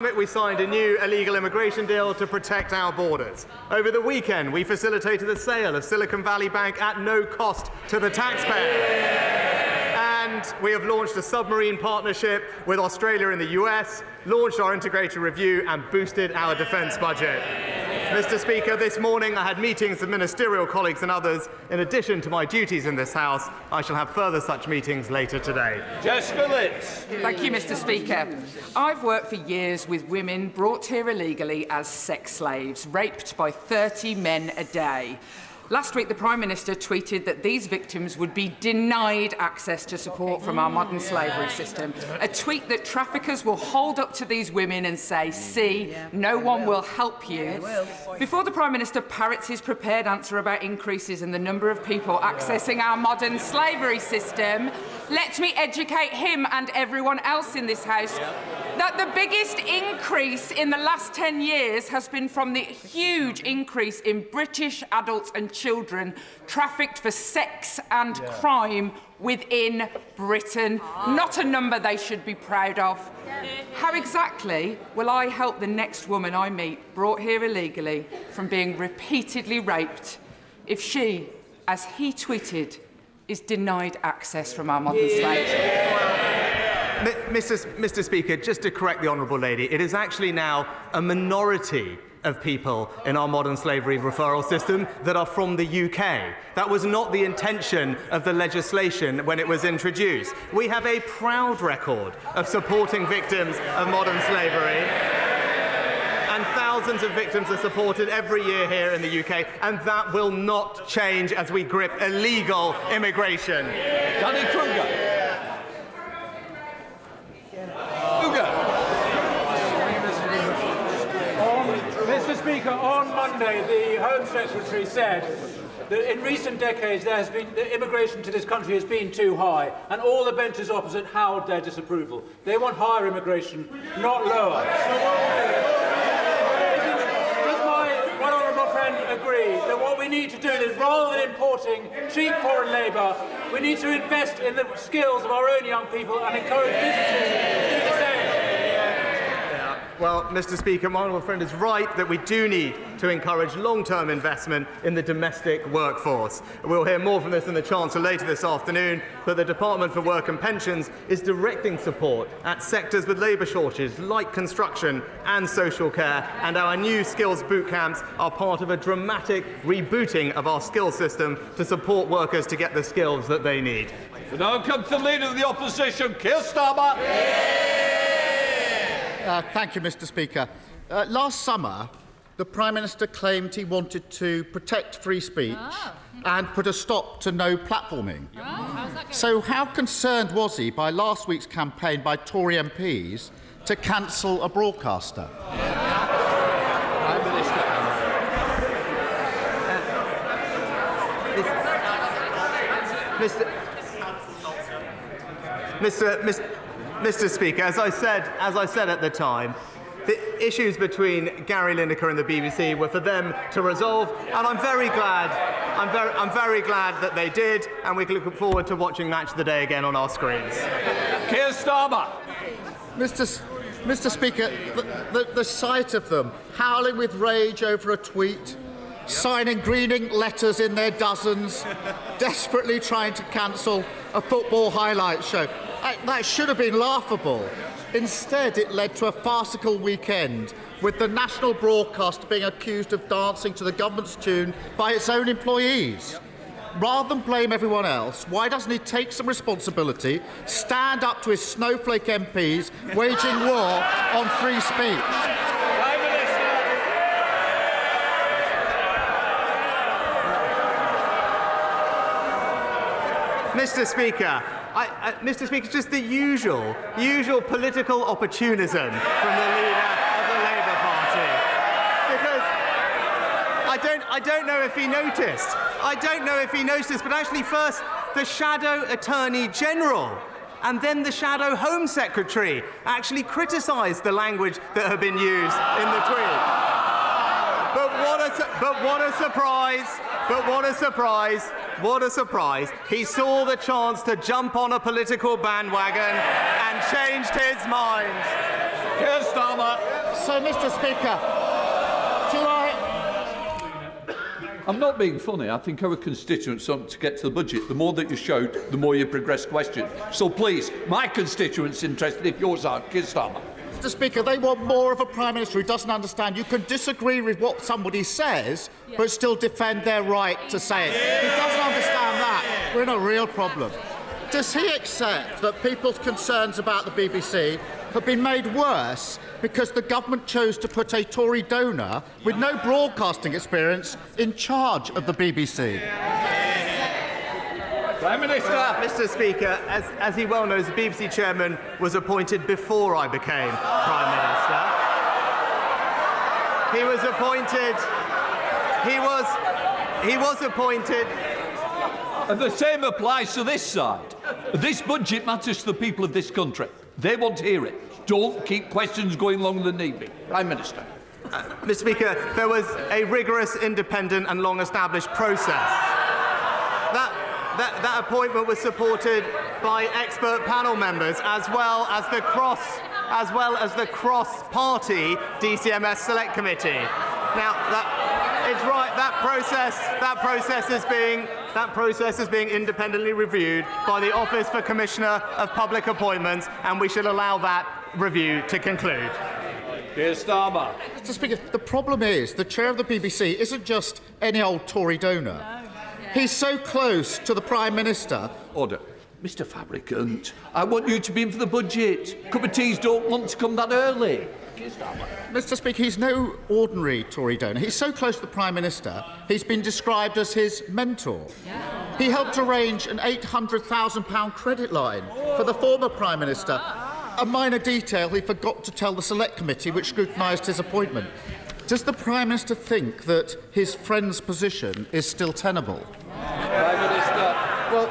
We signed a new illegal immigration deal to protect our borders. Over the weekend, we facilitated the sale of Silicon Valley Bank at no cost to the taxpayer. And we have launched a submarine partnership with Australia and the US, launched our integrated review and boosted our defence budget. Mr. Speaker, this morning I had meetings with ministerial colleagues and others. In addition to my duties in this House, I shall have further such meetings later today. Jessica Litz. Thank you, Mr. Speaker. I've worked for years with women brought here illegally as sex slaves, raped by 30 men a day. Last week, the Prime Minister tweeted that these victims would be denied access to support from our modern slavery system, a tweet that traffickers will hold up to these women and say, see, no one will help you. Before the Prime Minister parrots his prepared answer about increases in the number of people accessing our modern slavery system, let me educate him and everyone else in this House that the biggest increase in the last 10 years has been from the huge increase in British adults and children trafficked for sex and crime within Britain. Not a number they should be proud of. How exactly will I help the next woman I meet brought here illegally from being repeatedly raped if she, as he tweeted, is denied access from our modern slaves? Mr. Speaker, just to correct the Honourable Lady, it is actually now a minority of people in our modern slavery referral system that are from the UK. That was not the intention of the legislation when it was introduced. We have a proud record of supporting victims of modern slavery, and thousands of victims are supported every year here in the UK, and that will not change as we grip illegal immigration. Danny Kruger. Mr. Speaker, on Monday, the Home Secretary said that in recent decades the immigration to this country has been too high, and all the benches opposite howled their disapproval. They want higher immigration, not lower. Does my honourable friend agree that what we need to do is, rather than importing cheap foreign labour, we need to invest in the skills of our own young people and encourage businesses to do the same? Well, Mr. Speaker, my honourable friend is right that we do need to encourage long-term investment in the domestic workforce. We'll hear more from this in the Chancellor later this afternoon, but the Department for Work and Pensions is directing support at sectors with labour shortages like construction and social care, and our new skills boot camps are part of a dramatic rebooting of our skills system to support workers to get the skills that they need. We now come to the Leader of the Opposition, Keir Starmer. Thank you, Mr. Speaker. Last summer, the Prime Minister claimed he wanted to protect free speech and put a stop to no platforming. So how concerned was he by last week's campaign by Tory MPs to cancel a broadcaster? Prime Minister. Mr. Speaker, as I said at the time, the issues between Gary Lineker and the BBC were for them to resolve, and I'm very glad that they did, and we can look forward to watching Match of the Day again on our screens. Keir Starmer. Mr. Speaker, the sight of them howling with rage over a tweet, signing greening letters in their dozens, desperately trying to cancel a football highlights show. That should have been laughable. Instead, it led to a farcical weekend, with the national broadcast being accused of dancing to the government's tune by its own employees. Rather than blame everyone else, why doesn't he take some responsibility, stand up to his snowflake MPs waging war on free speech? Mr. Speaker, just the usual political opportunism from the leader of the Labour Party. Because I don't know if he noticed. But actually first the Shadow Attorney General and then the Shadow Home Secretary actually criticised the language that had been used in the tweet. But what a surprise. He saw the chance to jump on a political bandwagon and changed his mind. Keir Starmer. So, Mr. Speaker, I'm not being funny. I think our constituents want to get to the budget. The more that you shout, the more you progress questions. So please, my constituents interested if yours aren't. Keir Starmer. Mr. Speaker, they want more of a Prime Minister who doesn't understand. You can disagree with what somebody says, but still defend their right to say it. He doesn't understand that. We're in a real problem. Does he accept that people's concerns about the BBC have been made worse because the government chose to put a Tory donor with no broadcasting experience in charge of the BBC? Prime Minister. Mr. Speaker, as he well knows, the BBC chairman was appointed before I became Prime Minister. He was appointed. He was appointed. And the same applies to this side. This budget matters to the people of this country. They want to hear it. Don't keep questions going longer than need be. Prime Minister. Mr. Speaker, there was a rigorous, independent and long-established process. That appointment was supported by expert panel members, as well as the cross-party DCMS Select Committee. Now, it's right. That process is being independently reviewed by the Office for Commissioner of Public Appointments, and we should allow that review to conclude. Keir Starmer. Mr. Speaker, the problem is the chair of the BBC isn't just any old Tory donor. He's so close to the Prime Minister. Order. Mr. Fabricant, I want you to be in for the budget. Cup of teas don't want to come that early. Mr. Speaker, he's no ordinary Tory donor. He's so close to the Prime Minister, he's been described as his mentor. He helped arrange an £800,000 credit line for the former Prime Minister, a minor detail he forgot to tell the Select Committee which scrutinised his appointment. Does the Prime Minister think that his friend's position is still tenable? Prime Minister. Well,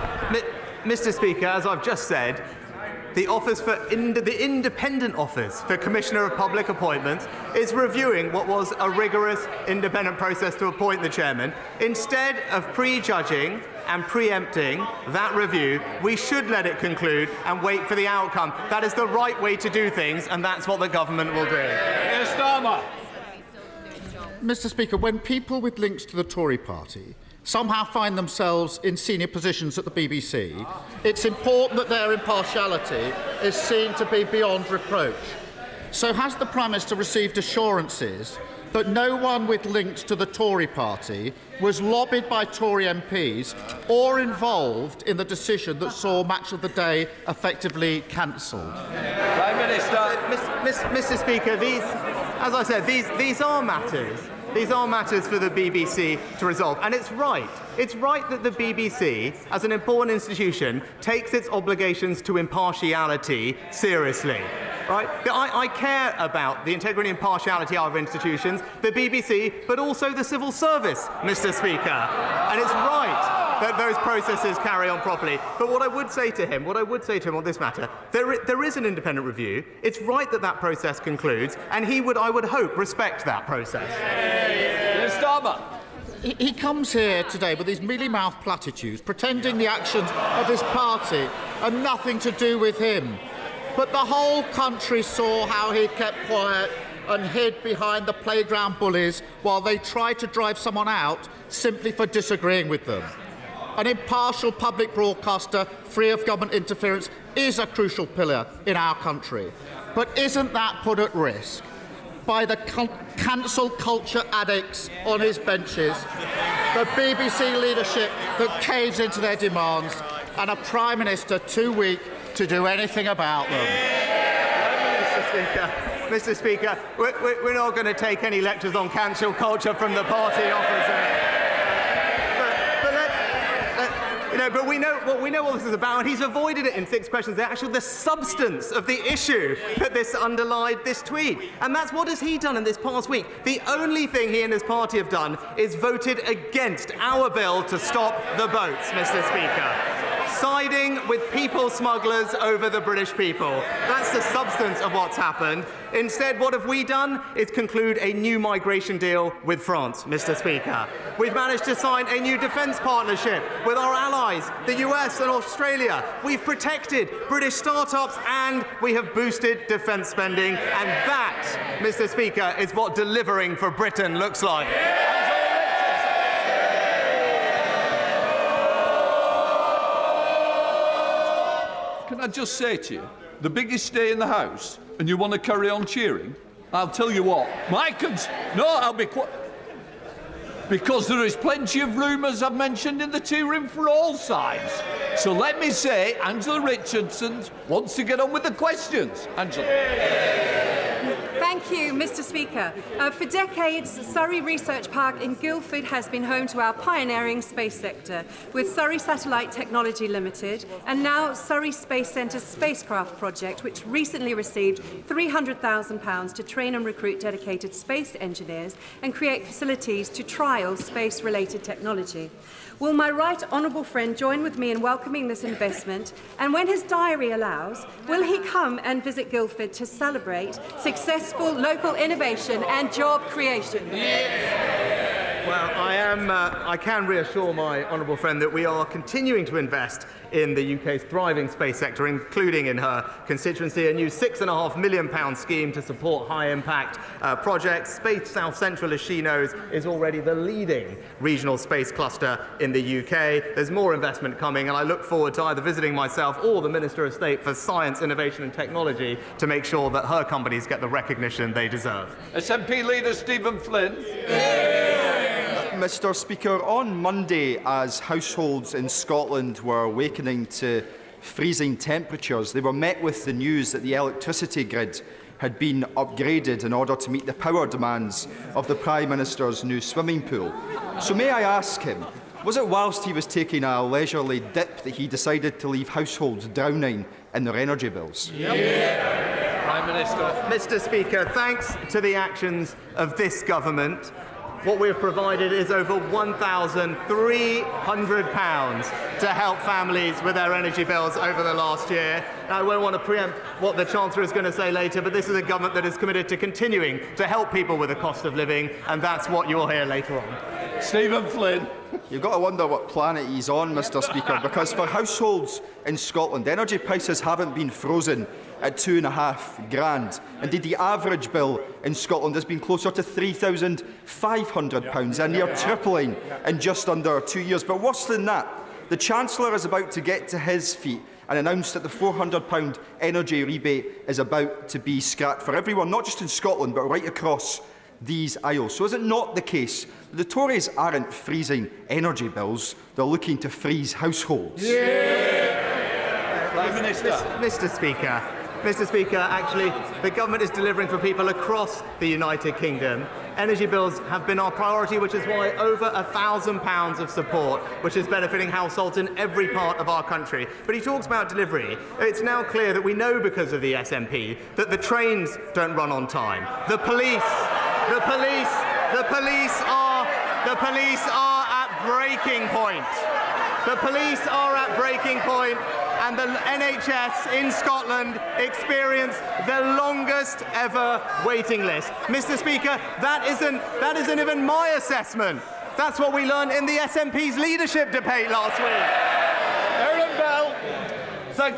Mr. Speaker, as I've just said, the Independent Office for Commissioner of Public Appointments is reviewing what was a rigorous, independent process to appoint the chairman. Instead of prejudging and preempting that review, we should let it conclude and wait for the outcome. That is the right way to do things, and that's what the government will do. Keir Starmer. Mr. Speaker, when people with links to the Tory party somehow find themselves in senior positions at the BBC, it's important that their impartiality is seen to be beyond reproach. So has the Prime Minister received assurances that no one with links to the Tory party was lobbied by Tory MPs or involved in the decision that saw Match of the Day effectively cancelled? Prime Minister. Mr. Speaker, as I said, these are matters. These are matters for the BBC to resolve. And it's right. It's right that the BBC, as an important institution, takes its obligations to impartiality seriously. Right? I care about the integrity and impartiality of our institutions, the BBC, but also the civil service, Mr. Speaker. And it's right that those processes carry on properly. But what I would say to him on this matter, there is an independent review. It's right that that process concludes, and he would, I would hope, respect that process. Keir Starmer. He comes here today with these mealy-mouthed platitudes, pretending the actions of his party are nothing to do with him. But the whole country saw how he kept quiet and hid behind the playground bullies while they tried to drive someone out simply for disagreeing with them. An impartial public broadcaster, free of government interference, is a crucial pillar in our country. But isn't that put at risk by the cancel culture addicts on his benches, the BBC leadership that caves into their demands, and a Prime Minister too weak to do anything about them? Mr. Speaker, we're not going to take any lectures on cancel culture from the party opposite. But we know what this is about, and he's avoided it in 6 questions. The substance of the issue that this underlied this tweet. And that's what has he done in this past week. The only thing he and his party have done is voted against our bill to stop the boats, Mr. Speaker. siding with people smugglers over the British people. That's the substance of what's happened. Instead, what have we done is conclude a new migration deal with France, Mr. Speaker. We've managed to sign a new defence partnership with our allies, the US and Australia. We've protected British startups and we have boosted defence spending. And that, Mr. Speaker, is what delivering for Britain looks like. Can I just say to you, the biggest day in the House, and you want to carry on cheering? I'll tell you what, I'll be quiet. Because there is plenty of rumours I've mentioned in the tea room for all sides. So let me say, Angela Richardson wants to get on with the questions. Angela. Thank you, Mr. Speaker. For decades, Surrey Research Park in Guildford has been home to our pioneering space sector, with Surrey Satellite Technology Limited and now Surrey Space Centre's spacecraft project, which recently received £300,000 to train and recruit dedicated space engineers and create facilities to trial space-related technology. Will my right honourable friend join with me in welcoming this investment? And when his diary allows, will he come and visit Guildford to celebrate successful local innovation and job creation? Well, I can reassure my honourable friend that we are continuing to invest in the UK's thriving space sector, including in her constituency, a new £6.5 million scheme to support high-impact projects. Space South Central, as she knows, is already the leading regional space cluster in the UK. There's more investment coming, and I look forward to either visiting myself or the Minister of State for Science, Innovation and Technology to make sure that her companies get the recognition they deserve. SNP leader Stephen Flynn. Mr. Speaker, on Monday, as households in Scotland were awakening to freezing temperatures, they were met with the news that the electricity grid had been upgraded in order to meet the power demands of the Prime Minister's new swimming pool. So may I ask him, was it whilst he was taking a leisurely dip that he decided to leave households drowning in their energy bills? Prime Minister. Mr. Speaker, thanks to the actions of this government, what we have provided is over £1,300 to help families with their energy bills over the last year. Now, I won't want to preempt what the Chancellor is going to say later, but this is a government that is committed to continuing to help people with the cost of living, and that's what you will hear later on. Stephen Flynn. You've got to wonder what planet he's on, Mr. Speaker, because for households in Scotland, energy prices haven't been frozen at £2,500. Indeed, the average bill in Scotland has been closer to £3,500, a near tripling in just under 2 years. But worse than that, the Chancellor is about to get to his feet and announced that the £400 energy rebate is about to be scrapped for everyone, not just in Scotland, but right across these aisles. So is it not the case that the Tories aren't freezing energy bills, they're looking to freeze households? Prime Minister. Mr. Speaker, actually, the government is delivering for people across the United Kingdom. Energy bills have been our priority, which is why over £1,000 of support, which is benefiting households in every part of our country. But he talks about delivery. It's now clear that we know, because of the SNP, that the trains don't run on time. The police are at breaking point. The police are at breaking point, and the NHS in Scotland experienced the longest ever waiting list. Mr. Speaker, that isn't even my assessment. That's what we learned in the SNP's leadership debate last week. Aaron Bell.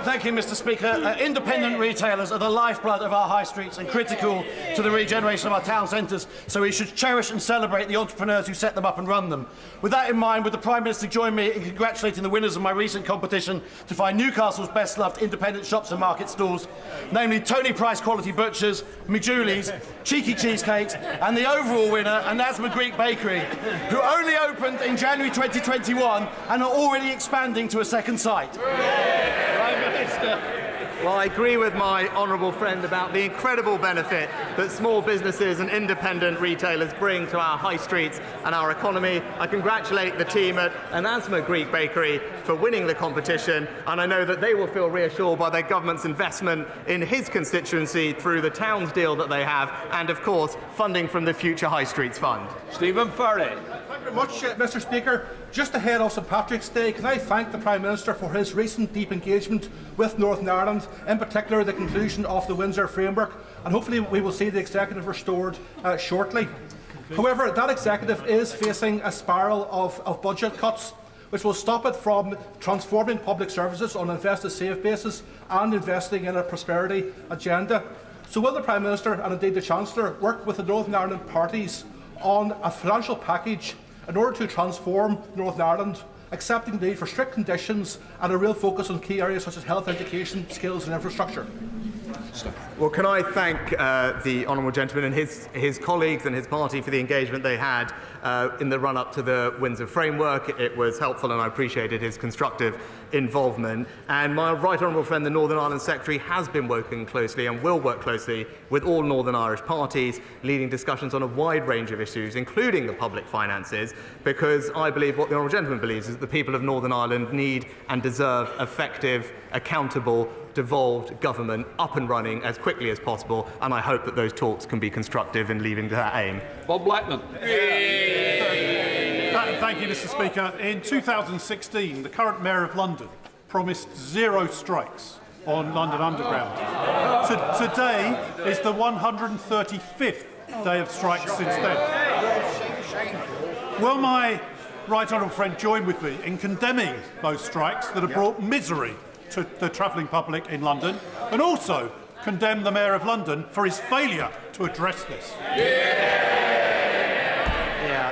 Thank you, Mr. Speaker. Independent retailers are the lifeblood of our high streets and critical to the regeneration of our town centres, so we should cherish and celebrate the entrepreneurs who set them up and run them. With that in mind, would the Prime Minister join me in congratulating the winners of my recent competition to find Newcastle's best-loved independent shops and market stalls, namely Tony Price Quality Butchers, Mijouli's, Cheeky Cheesecakes, and the overall winner, Anasma Greek Bakery, who only opened in January 2021 and are already expanding to a second site? Well, I agree with my honourable friend about the incredible benefit that small businesses and independent retailers bring to our high streets and our economy. I congratulate the team at An Asthma Greek Bakery for winning the competition, and I know that they will feel reassured by their government's investment in his constituency through the Towns deal that they have, and of course funding from the Future High Streets Fund. Stephen Furry. Thank you very much, Mr. Speaker. Just ahead of St Patrick's Day, can I thank the Prime Minister for his recent deep engagement with Northern Ireland, in particular the conclusion of the Windsor Framework, and hopefully we will see the executive restored shortly. However, that executive is facing a spiral of budget cuts, which will stop it from transforming public services on an invest-to-save basis and investing in a prosperity agenda. So will the Prime Minister and indeed the Chancellor work with the Northern Ireland parties on a financial package in order to transform Northern Ireland, accepting the need for strict conditions and a real focus on key areas such as health, education, skills and infrastructure? Well, can I thank the honourable gentleman and his colleagues and his party for the engagement they had in the run-up to the Windsor Framework. It was helpful and I appreciated his constructive involvement. And my right honourable friend, the Northern Ireland Secretary, has been working closely and will work closely with all Northern Irish parties, leading discussions on a wide range of issues, including the public finances, because I believe what the honourable gentleman believes is that the people of Northern Ireland need and deserve effective, accountable, devolved government up and running as quickly as possible, and I hope that those talks can be constructive in leading to that aim. Bob Blackman. Thank you, Mr. Speaker. In 2016, the current Mayor of London promised 0 strikes on London Underground. Today is the 135th day of strikes since then. Will my right honourable friend join with me in condemning those strikes that have brought misery to the travelling public in London, and also condemn the Mayor of London for his failure to address this?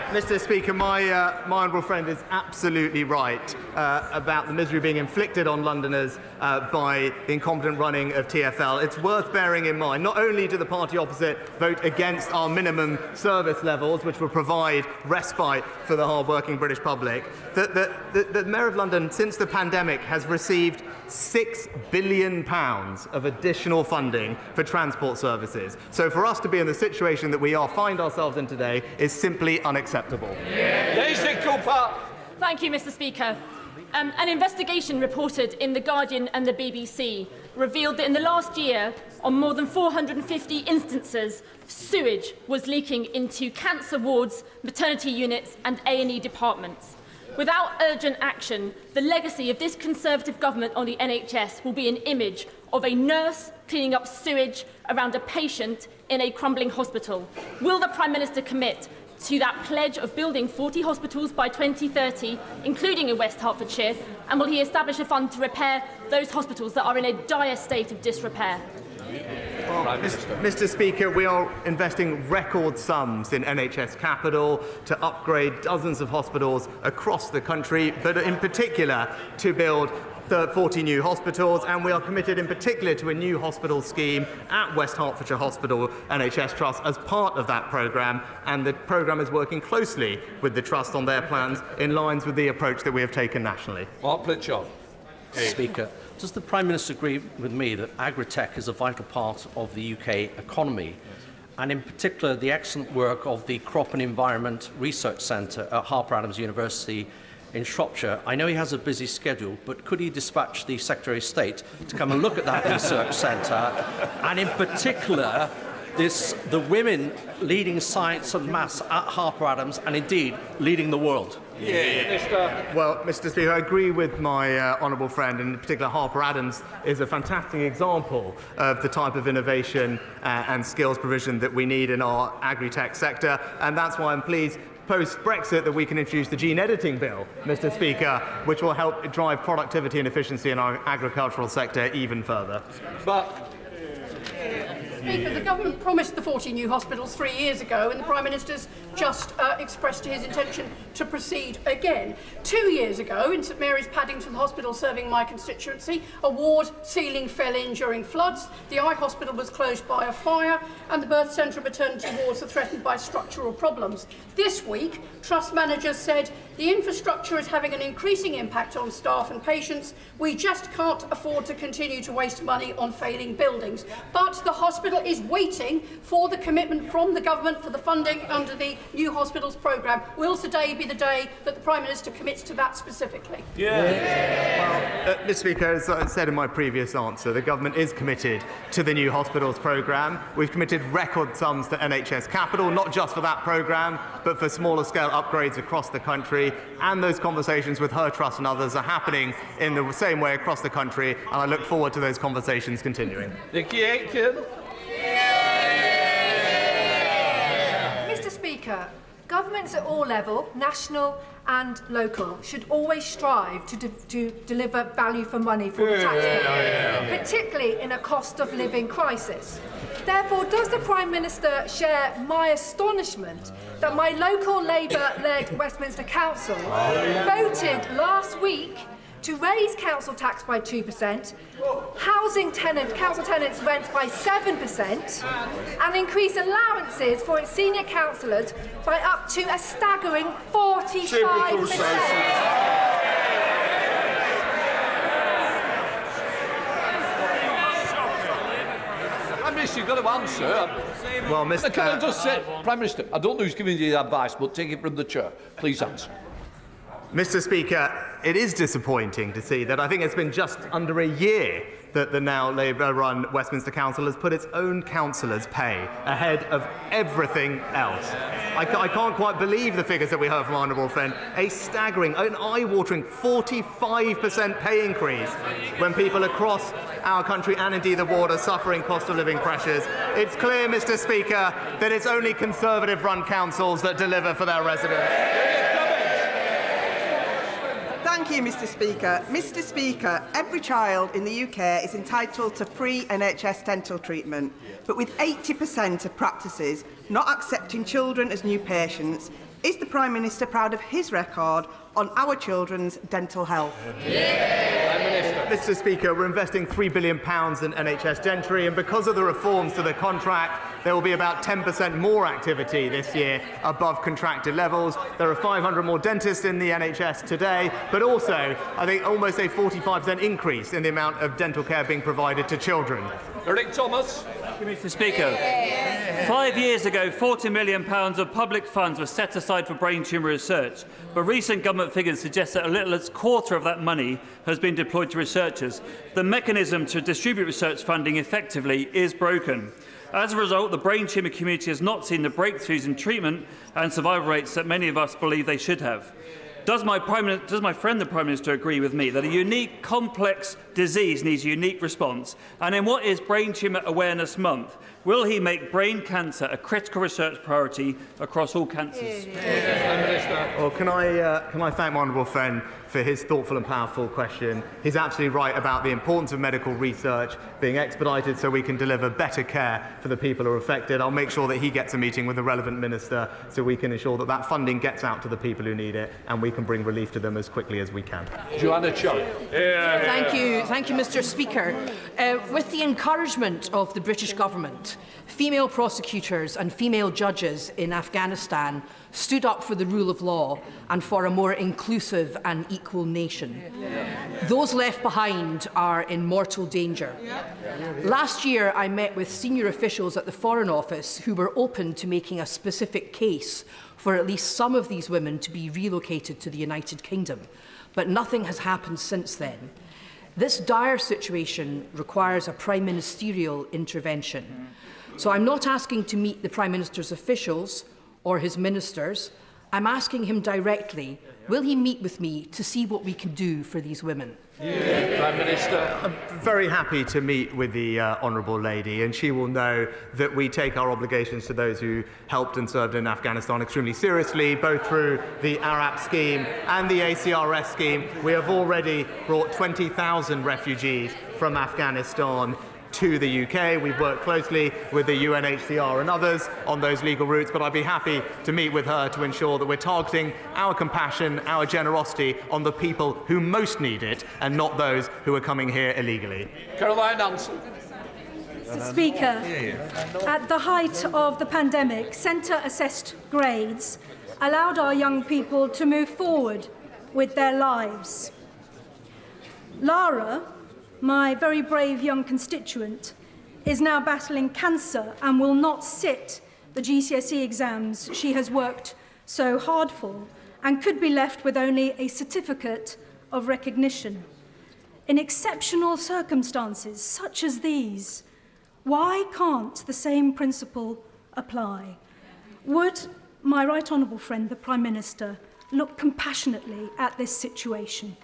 Mr. Speaker, my honourable friend is absolutely right about the misery being inflicted on Londoners by the incompetent running of TfL. It's worth bearing in mind, not only do the party opposite vote against our minimum service levels, which will provide respite for the hard-working British public, that the Mayor of London, since the pandemic, has received £6 billion of additional funding for transport services. So for us to be in the situation that we find ourselves in today is simply unacceptable. Daisy Cooper. Thank you, Mr. Speaker. An investigation reported in The Guardian and the BBC revealed that in the last year, on more than 450 instances, sewage was leaking into cancer wards, maternity units and A&E departments. Without urgent action, the legacy of this Conservative government on the NHS will be an image of a nurse cleaning up sewage around a patient in a crumbling hospital. Will the Prime Minister commit to that pledge of building 40 hospitals by 2030, including in West Hertfordshire, and will he establish a fund to repair those hospitals that are in a dire state of disrepair? Mr. Speaker, we are investing record sums in NHS capital to upgrade dozens of hospitals across the country, but in particular to build 40 new hospitals, and we are committed in particular to a new hospital scheme at West Hertfordshire Hospital NHS Trust as part of that programme, and the programme is working closely with the Trust on their plans in line with the approach that we have taken nationally. Mark Plitchard. Speaker, does the Prime Minister agree with me that agri-tech is a vital part of the UK economy, and in particular the excellent work of the Crop and Environment Research Centre at Harper Adams University in Shropshire? I know he has a busy schedule, but could he dispatch the Secretary of State to come and look at that research centre, and in particular the women leading science and maths at Harper Adams, and indeed leading the world? Well, Mr. Speaker, I agree with my honourable friend, and in particular Harper Adams is a fantastic example of the type of innovation and skills provision that we need in our agri-tech sector, and that's why I'm pleased post-Brexit that we can introduce the gene editing bill, Mr. Speaker, which will help drive productivity and efficiency in our agricultural sector even further. But Speaker, the government promised the 40 new hospitals 3 years ago, and the Prime Minister's just expressed his intention to proceed again. 2 years ago, in St Mary's Paddington Hospital serving my constituency, a ward ceiling fell in during floods, the eye hospital was closed by a fire, and the birth centre and maternity wards are threatened by structural problems. This week, trust managers said the infrastructure is having an increasing impact on staff and patients. We just can't afford to continue to waste money on failing buildings. But the hospital is waiting for the commitment from the government for the funding under the New Hospitals programme. Will today be the day that the Prime Minister commits to that specifically? Well, Mr Speaker, as I said in my previous answer, the government is committed to the New Hospitals programme. We've committed record sums to NHS Capital, not just for that programme, but for smaller scale upgrades across the country. And those conversations with her trust and others are happening in the same way across the country, and I look forward to those conversations continuing. Mr Speaker, governments at all levels, national and local, should always strive to deliver value for money for the taxpayer, particularly in a cost of living crisis. Therefore, does the Prime Minister share my astonishment that my local Labour-led Westminster Council voted last week to raise council tax by 2%, council tenants' rent by 7%, and increase allowances for its senior councillors by up to a staggering 45%. You've got to answer. Well, Mr. Can I just say, Prime Minister, I don't know who's giving you the advice, but take it from the chair. Please answer. Mr. Speaker, it is disappointing to see that I think it's been just under a year that the now Labour-run Westminster Council has put its own councillors' pay ahead of everything else. I can't quite believe the figures that we heard from Honourable Friend. A staggering, an eye-watering 45% pay increase when people across our country and indeed the ward are suffering cost of living pressures. It's clear, Mr. Speaker, that it's only Conservative-run councils that deliver for their residents. Thank you, Mr. Speaker. Mr. Speaker, every child in the UK is entitled to free NHS dental treatment, but with 80% of practices not accepting children as new patients, is the Prime Minister proud of his record on our children's dental health? Mr. Speaker, we're investing £3 billion in NHS dentistry, and because of the reforms to the contract, there will be about 10% more activity this year above contracted levels. There are 500 more dentists in the NHS today, but also, I think, almost a 45% increase in the amount of dental care being provided to children. Eric Thomas. Mr. Speaker, 5 years ago, £40 million of public funds were set aside for brain tumour research, but recent government figures suggest that a little as a quarter of that money has been deployed to researchers. The mechanism to distribute research funding effectively is broken. As a result, the brain tumour community has not seen the breakthroughs in treatment and survival rates that many of us believe they should have. Does my friend the Prime Minister agree with me that a unique, complex disease needs a unique response? And in what is Brain Tumour Awareness Month, will he make brain cancer a critical research priority across all cancers? Well, can I thank my honourable friend for his thoughtful and powerful question. He's absolutely right about the importance of medical research being expedited so we can deliver better care for the people who are affected. I'll make sure that he gets a meeting with the relevant minister so we can ensure that that funding gets out to the people who need it and we can bring relief to them as quickly as we can. Joanna Chung. Thank you, Mr. Speaker. With the encouragement of the British government, female prosecutors and female judges in Afghanistan stood up for the rule of law and for a more inclusive and equal nation. Those left behind are in mortal danger. Last year, I met with senior officials at the Foreign Office who were open to making a specific case for at least some of these women to be relocated to the United Kingdom, but nothing has happened since then. This dire situation requires a prime ministerial intervention. So I'm not asking to meet the Prime Minister's officials or his ministers. I'm asking him directly, will he meet with me to see what we can do for these women? Prime Minister. I'm very happy to meet with the Honourable Lady, and she will know that we take our obligations to those who helped and served in Afghanistan extremely seriously, both through the ARAP scheme and the ACRS scheme. We have already brought 20,000 refugees from Afghanistan to the UK. We've worked closely with the UNHCR and others on those legal routes, but I'd be happy to meet with her to ensure that we're targeting our compassion, our generosity on the people who most need it and not those who are coming here illegally. Caroline Ansell. Mr. Speaker, at the height of the pandemic, centre-assessed grades allowed our young people to move forward with their lives. Lara, my very brave young constituent, is now battling cancer and will not sit the GCSE exams she has worked so hard for, and could be left with only a certificate of recognition. In exceptional circumstances such as these, why can't the same principle apply? Would my right honourable friend, the Prime Minister, look compassionately at this situation?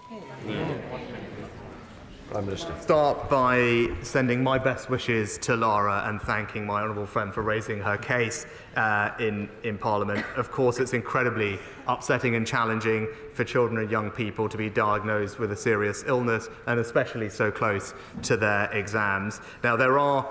Prime Minister. Start by sending my best wishes to Lara and thanking my honourable friend for raising her case in Parliament. Of course, it's incredibly upsetting and challenging for children and young people to be diagnosed with a serious illness, and especially so close to their exams. Now, there are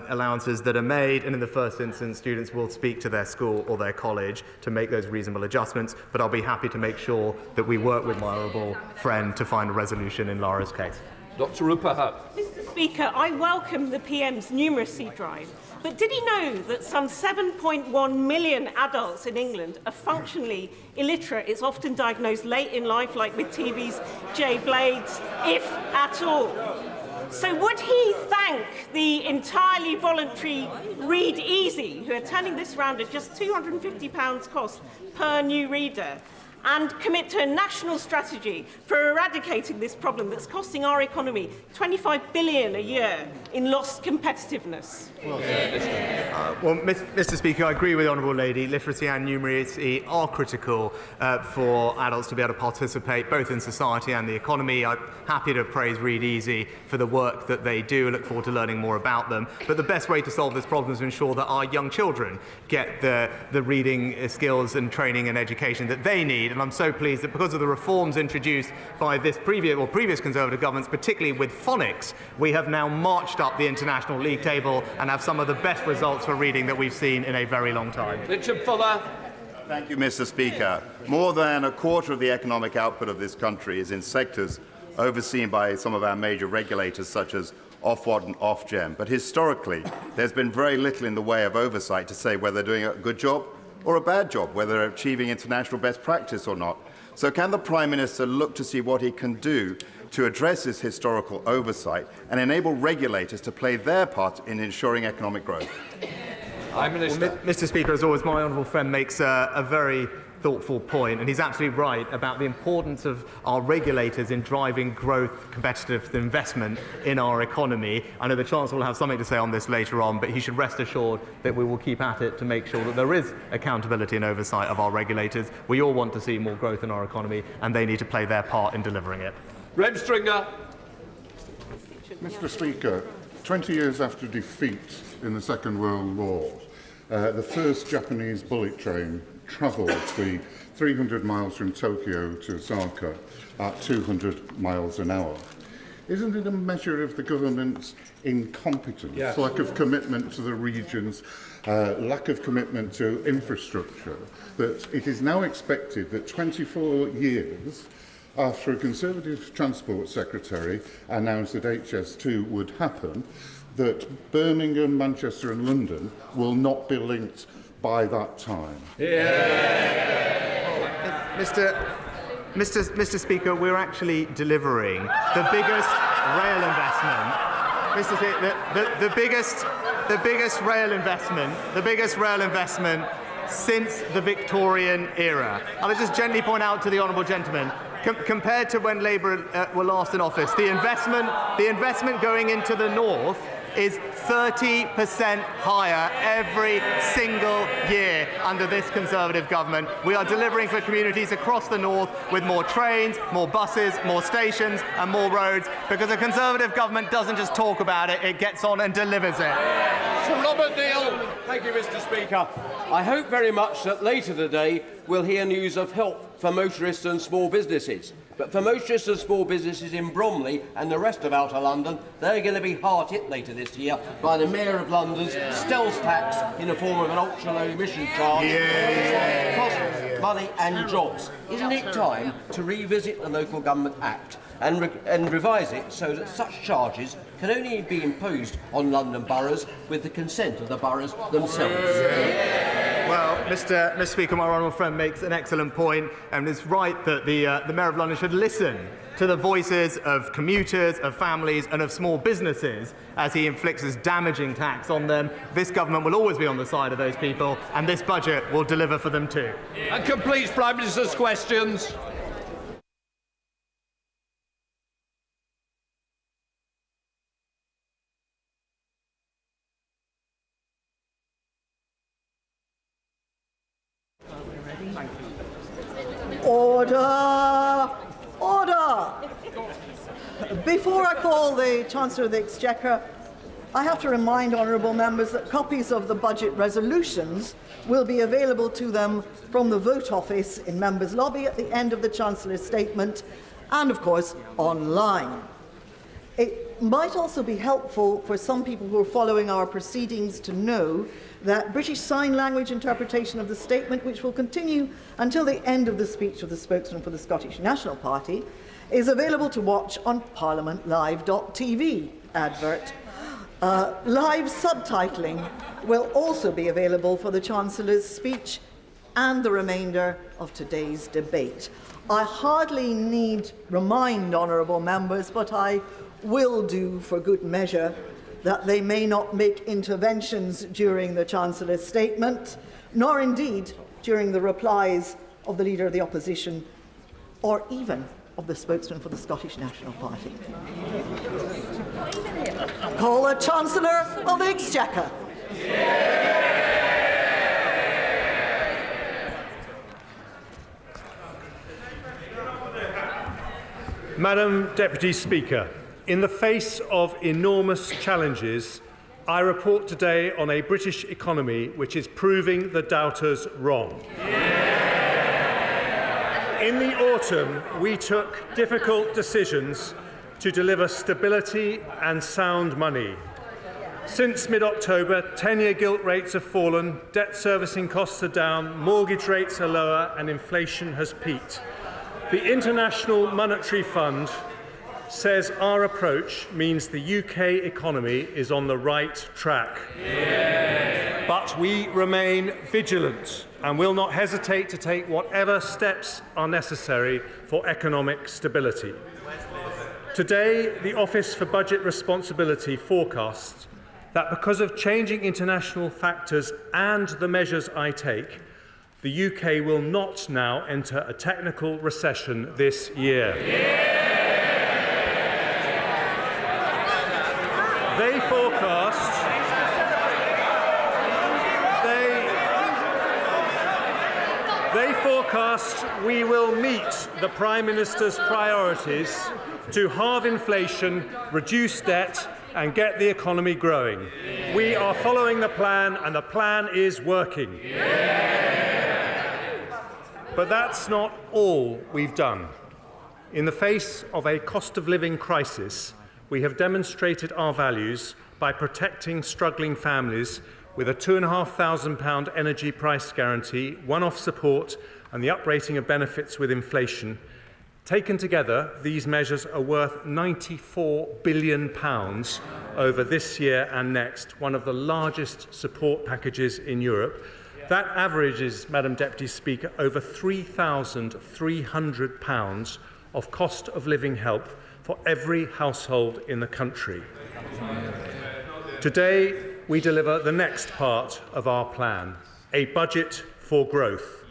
allowances that are made, and in the first instance, students will speak to their school or their college to make those reasonable adjustments, but I'll be happy to make sure that we work with my honourable friend to find a resolution in Lara's case. Dr. Rupa. Mr. Speaker, I welcome the PM's numeracy drive, but did he know that some 7.1 million adults in England are functionally illiterate? It's often diagnosed late in life, like with TV's J Blades, if at all. So would he thank the entirely voluntary Read Easy, who are turning this round at just £250 cost per new reader, and commit to a national strategy for eradicating this problem that's costing our economy $25 billion a year in lost competitiveness? Well, Mr. Speaker, I agree with the Honourable Lady. Literacy and numeracy are critical for adults to be able to participate both in society and the economy. I'm happy to praise Read Easy for the work that they do. I look forward to learning more about them. But the best way to solve this problem is to ensure that our young children get the reading skills and training and education that they need. And I'm so pleased that because of the reforms introduced by this previous Conservative governments, particularly with phonics, we have now marched up the international league table and have some of the best results for reading that we've seen in a very long time. Richard Fuller. Thank you, Mr. Speaker. More than a quarter of the economic output of this country is in sectors overseen by some of our major regulators, such as Ofwat and Ofgem. But historically, there's been very little in the way of oversight to say whether they're doing a good job or a bad job, whether they're achieving international best practice or not. So can the Prime Minister look to see what he can do to address this historical oversight and enable regulators to play their part in ensuring economic growth? Well, Mr. Speaker, as always, my honourable friend makes a very thoughtful point, and he's absolutely right about the importance of our regulators in driving growth, competitive investment in our economy. I know the Chancellor will have something to say on this later on, but he should rest assured that we will keep at it to make sure that there is accountability and oversight of our regulators. We all want to see more growth in our economy, and they need to play their part in delivering it. Reb Stringer. Mr. Speaker, 20 years after defeat in the Second World War, the first Japanese bullet train travelled the 300 miles from Tokyo to Osaka at 200 miles an hour. Isn't it a measure of the government's incompetence, yes, lack of commitment to the regions, lack of commitment to infrastructure, that it is now expected that 24 years after a Conservative Transport Secretary announced that HS2 would happen, that Birmingham, Manchester and London will not be linked by that time? Mr. Speaker, we're actually delivering the biggest rail investment. Mr. Speaker, the biggest rail investment since the Victorian era. I'll just gently point out to the honourable gentleman, compared to when Labour were last in office, the investment going into the north is 30% higher every single year under this Conservative government. We are delivering for communities across the north with more trains, more buses, more stations and more roads, because a Conservative government doesn't just talk about it, it gets on and delivers it. Sir Robert Neal. Thank you, Mr. Speaker. I hope very much that later today we'll hear news of help for motorists and small businesses. But for most just as small businesses in Bromley and the rest of outer London, they're going to be hard hit later this year by the Mayor of London's stealth tax in the form of an ultra-low emission charge. Costs money and jobs. Isn't it time to revisit the Local Government Act and revise it so that such charges can only be imposed on London boroughs with the consent of the boroughs themselves? Well, Mr. Speaker, my honourable friend makes an excellent point, and it's right that the Mayor of London should listen to the voices of commuters, of families and of small businesses as he inflicts his damaging tax on them. This government will always be on the side of those people, and this budget will deliver for them too. And completes Prime Minister's questions. Order! Order! Before I call the Chancellor of the Exchequer, I have to remind honourable members that copies of the budget resolutions will be available to them from the Vote Office in Members' Lobby at the end of the Chancellor's statement and, of course, online. It might also be helpful for some people who are following our proceedings to know that British Sign Language interpretation of the statement, which will continue until the end of the speech of the spokesman for the Scottish National Party, is available to watch on parliamentlive.tv advert. Live subtitling will also be available for the Chancellor's speech and the remainder of today's debate. I hardly need remind honourable members, but I will do for good measure, that they may not make interventions during the Chancellor's statement, nor indeed during the replies of the Leader of the Opposition, or even of the spokesman for the Scottish National Party. Call the Chancellor of the Exchequer. Madam Deputy Speaker, in the face of enormous challenges, I report today on a British economy which is proving the doubters wrong. In the autumn, we took difficult decisions to deliver stability and sound money. Since mid-October, 10-year gilt rates have fallen, debt servicing costs are down, mortgage rates are lower, and inflation has peaked. The International Monetary Fund says our approach means the UK economy is on the right track. Yeah. But we remain vigilant and will not hesitate to take whatever steps are necessary for economic stability. Today, the Office for Budget Responsibility forecasts that because of changing international factors and the measures I take, the UK will not now enter a technical recession this year. Yeah. They forecast we will meet the Prime Minister's priorities to halve inflation, reduce debt and get the economy growing. We are following the plan and the plan is working. But that's not all we've done. In the face of a cost of living crisis, we have demonstrated our values by protecting struggling families with a £2,500 energy price guarantee, one-off support and the uprating of benefits with inflation. Taken together, these measures are worth £94 billion over this year and next, one of the largest support packages in Europe. That averages, Madam Deputy Speaker, over £3,300 of cost of living help for every household in the country. Today, we deliver the next part of our plan, a budget for growth.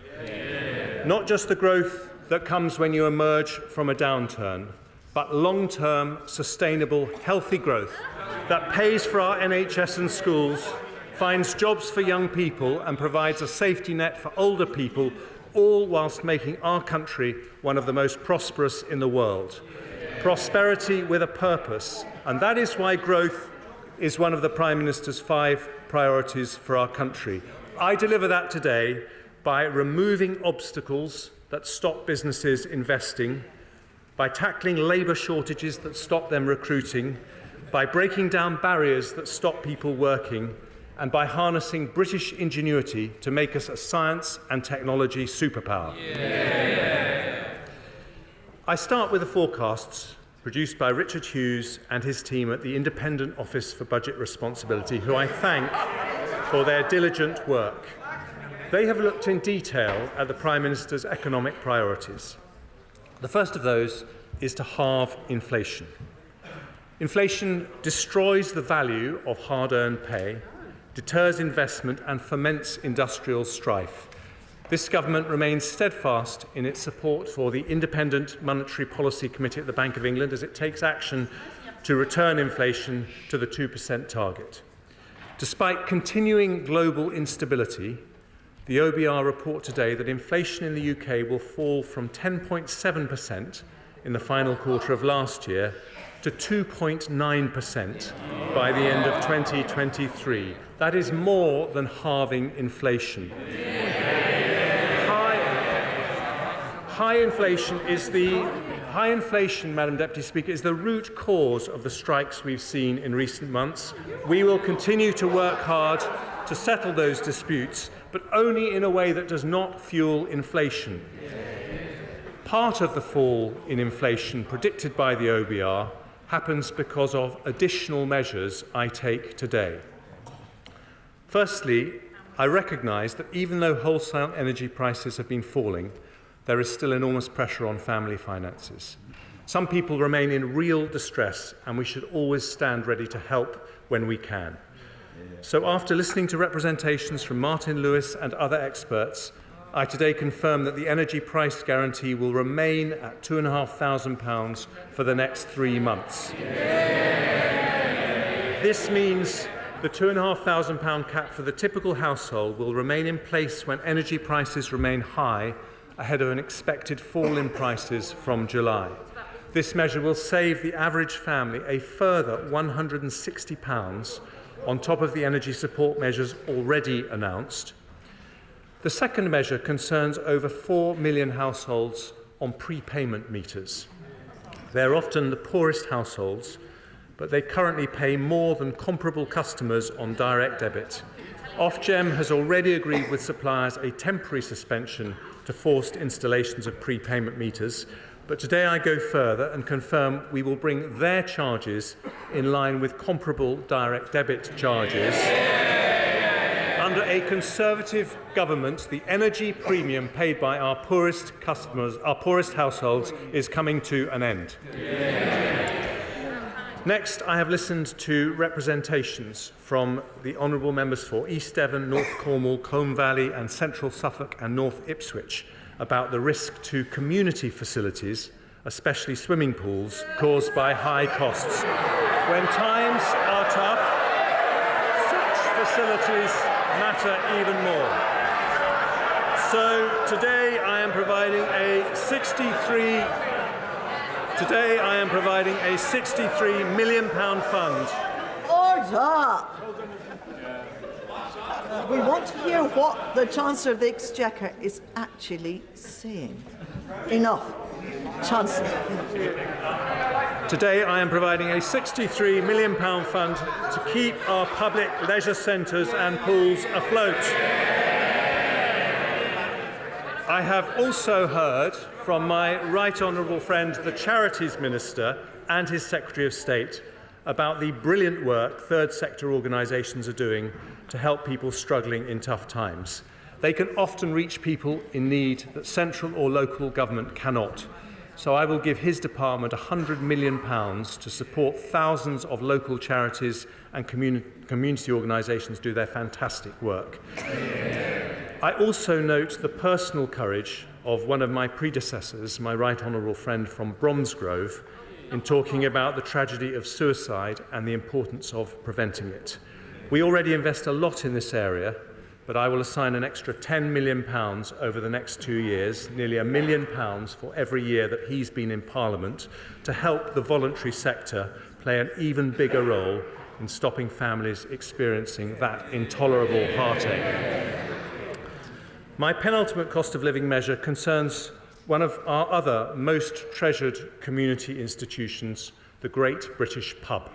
Not just the growth that comes when you emerge from a downturn, but long-term, sustainable, healthy growth that pays for our NHS and schools, finds jobs for young people and provides a safety net for older people, all whilst making our country one of the most prosperous in the world. Prosperity with a purpose, and that is why growth is one of the Prime Minister's 5 priorities for our country. I deliver that today by removing obstacles that stop businesses investing, by tackling labour shortages that stop them recruiting, by breaking down barriers that stop people working, and by harnessing British ingenuity to make us a science and technology superpower. I start with the forecasts produced by Richard Hughes and his team at the Independent Office for Budget Responsibility, who I thank for their diligent work. They have looked in detail at the Prime Minister's economic priorities. The first of those is to halve inflation. Inflation destroys the value of hard-earned pay, deters investment and foments industrial strife. This government remains steadfast in its support for the Independent Monetary Policy Committee at the Bank of England as it takes action to return inflation to the 2% target. Despite continuing global instability, the OBR report today that inflation in the UK will fall from 10.7% in the final quarter of last year to 2.9% by the end of 2023. That is more than halving inflation. High inflation, Madam Deputy Speaker, is the root cause of the strikes we've seen in recent months. We will continue to work hard to settle those disputes, but only in a way that does not fuel inflation. Part of the fall in inflation predicted by the OBR happens because of additional measures I take today. Firstly, I recognise that even though wholesale energy prices have been falling, there is still enormous pressure on family finances. Some people remain in real distress, and we should always stand ready to help when we can. So after listening to representations from Martin Lewis and other experts, I today confirm that the energy price guarantee will remain at £2,500 for the next 3 months. This means the £2,500 cap for the typical household will remain in place when energy prices remain high ahead of an expected fall in prices from July. This measure will save the average family a further £160 on top of the energy support measures already announced. The second measure concerns over 4 million households on prepayment meters. They're often the poorest households, but they currently pay more than comparable customers on direct debit. Ofgem has already agreed with suppliers a temporary suspension to forced installations of prepayment meters, but today I go further and confirm we will bring their charges in line with comparable direct debit charges. Under a Conservative government, the energy premium paid by our poorest customers, our poorest households, is coming to an end. Next, I have listened to representations from the honourable members for East Devon, North Cornwall, Combe Valley and Central Suffolk and North Ipswich about the risk to community facilities, especially swimming pools, caused by high costs. When times are tough, such facilities matter even more. So today I am providing a £63 million fund. Order! We want to hear what the Chancellor of the Exchequer is actually saying. Enough. Chancellor. Today I am providing a £63 million fund to keep our public leisure centres and pools afloat. I have also heard from my right honourable friend, the Charities Minister, and his Secretary of State about the brilliant work third sector organisations are doing to help people struggling in tough times. They can often reach people in need that central or local government cannot. So I will give his department £100 million to support thousands of local charities and community organisations do their fantastic work. I also note the personal courage of one of my predecessors, my right honourable friend from Bromsgrove, in talking about the tragedy of suicide and the importance of preventing it. We already invest a lot in this area, but I will assign an extra £10 million over the next 2 years, nearly £1 million for every year that he's been in Parliament, to help the voluntary sector play an even bigger role in stopping families experiencing that intolerable heartache. My penultimate cost of living measure concerns one of our other most treasured community institutions, the Great British Pub.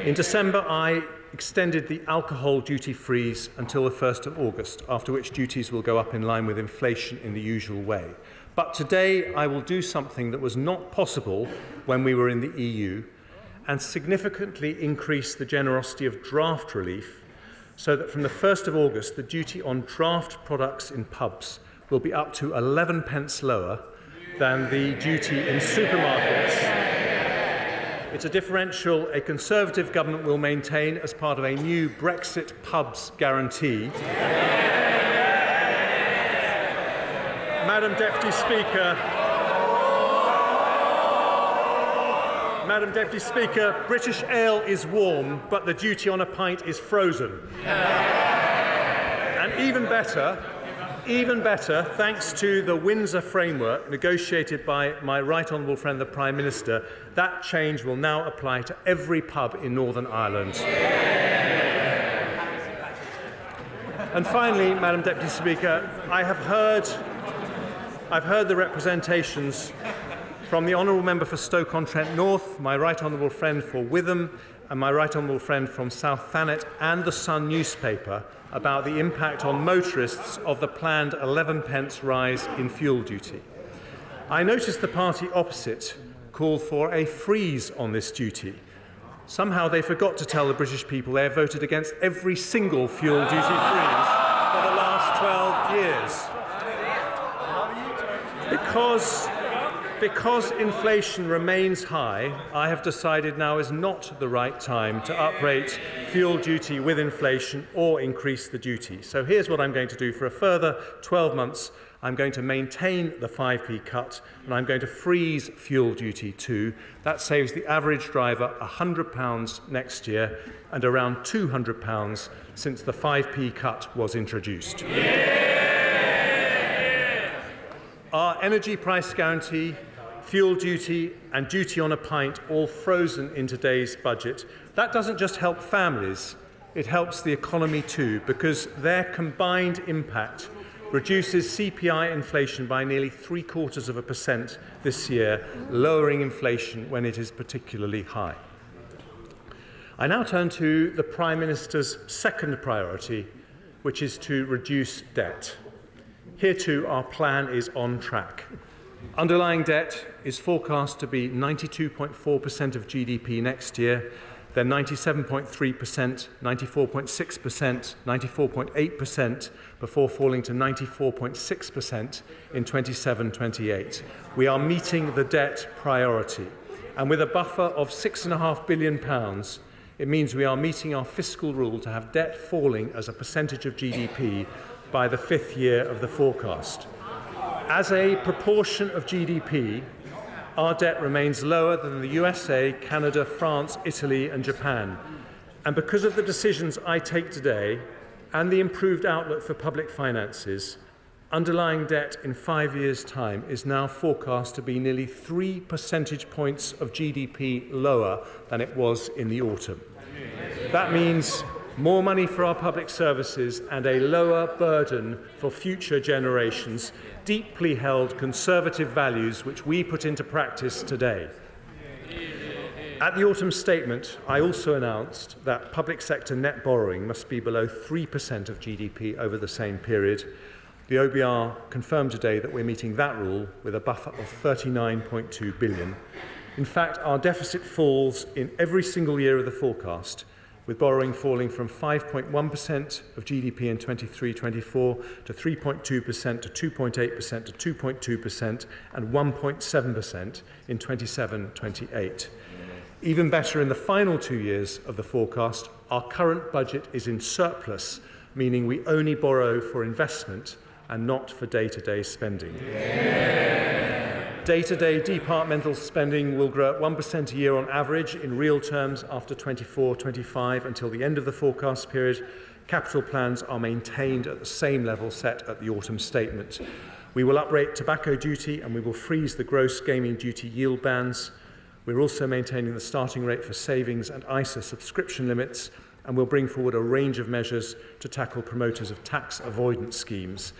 In December, I extended the alcohol duty freeze until the 1st of August, after which duties will go up in line with inflation in the usual way. But today I will do something that was not possible when we were in the EU and significantly increase the generosity of draft relief so that from the 1st of August the duty on draft products in pubs will be up to 11 pence lower than the duty in supermarkets. It's a differential a Conservative government will maintain as part of a new Brexit pubs guarantee. Madam Deputy Speaker, British ale is warm, but the duty on a pint is frozen. And even better, thanks to the Windsor framework negotiated by my right honourable friend, the Prime Minister, that change will now apply to every pub in Northern Ireland. And finally, Madam Deputy Speaker, I've heard the representations from the Honourable Member for Stoke-on-Trent North, my right honourable friend for Witham, and my right honourable friend from South Thanet and the Sun newspaper about the impact on motorists of the planned 11 pence rise in fuel duty. I noticed the party opposite called for a freeze on this duty. Somehow they forgot to tell the British people they have voted against every single fuel duty freeze for the last 12 years. Because inflation remains high, I have decided now is not the right time to uprate fuel duty with inflation or increase the duty. So here's what I'm going to do. For a further 12 months, I'm going to maintain the 5p cut and I'm going to freeze fuel duty too. That saves the average driver £100 next year and around £200 since the 5p cut was introduced. Our energy price guarantee, fuel duty and duty on a pint all frozen in today's budget. That doesn't just help families, it helps the economy too, because their combined impact reduces CPI inflation by nearly 0.75% this year, lowering inflation when it is particularly high. I now turn to the Prime Minister's second priority, which is to reduce debt. Here too, our plan is on track. Underlying debt is forecast to be 92.4% of GDP next year, then 97.3%, 94.6%, 94.8%, before falling to 94.6% in 27-28. We are meeting the debt priority. And with a buffer of £6.5 billion, it means we are meeting our fiscal rule to have debt falling as a percentage of GDP by the 5th year of the forecast. As a proportion of GDP, our debt remains lower than the USA, Canada, France, Italy and Japan. And because of the decisions I take today and the improved outlook for public finances, underlying debt in 5 years' time is now forecast to be nearly 3 percentage points of GDP lower than it was in the autumn. That means more money for our public services and a lower burden for future generations, deeply held Conservative values which we put into practice today. At the autumn statement, I also announced that public sector net borrowing must be below 3% of GDP over the same period. The OBR confirmed today that we're meeting that rule with a buffer of £39.2 billion. In fact, our deficit falls in every single year of the forecast, with borrowing falling from 5.1% of GDP in 23-24 to 3.2% to 2.8% to 2.2% and 1.7% in 27-28. Even better, in the final 2 years of the forecast, our current budget is in surplus, meaning we only borrow for investment and not for day-to-day spending. Day-to-day departmental spending will grow at 1% a year on average in real terms after 24-25 until the end of the forecast period. Capital plans are maintained at the same level set at the autumn statement. We will uprate tobacco duty and we will freeze the gross gaming duty yield bands. We're also maintaining the starting rate for savings and ISA subscription limits, and we'll bring forward a range of measures to tackle promoters of tax avoidance schemes.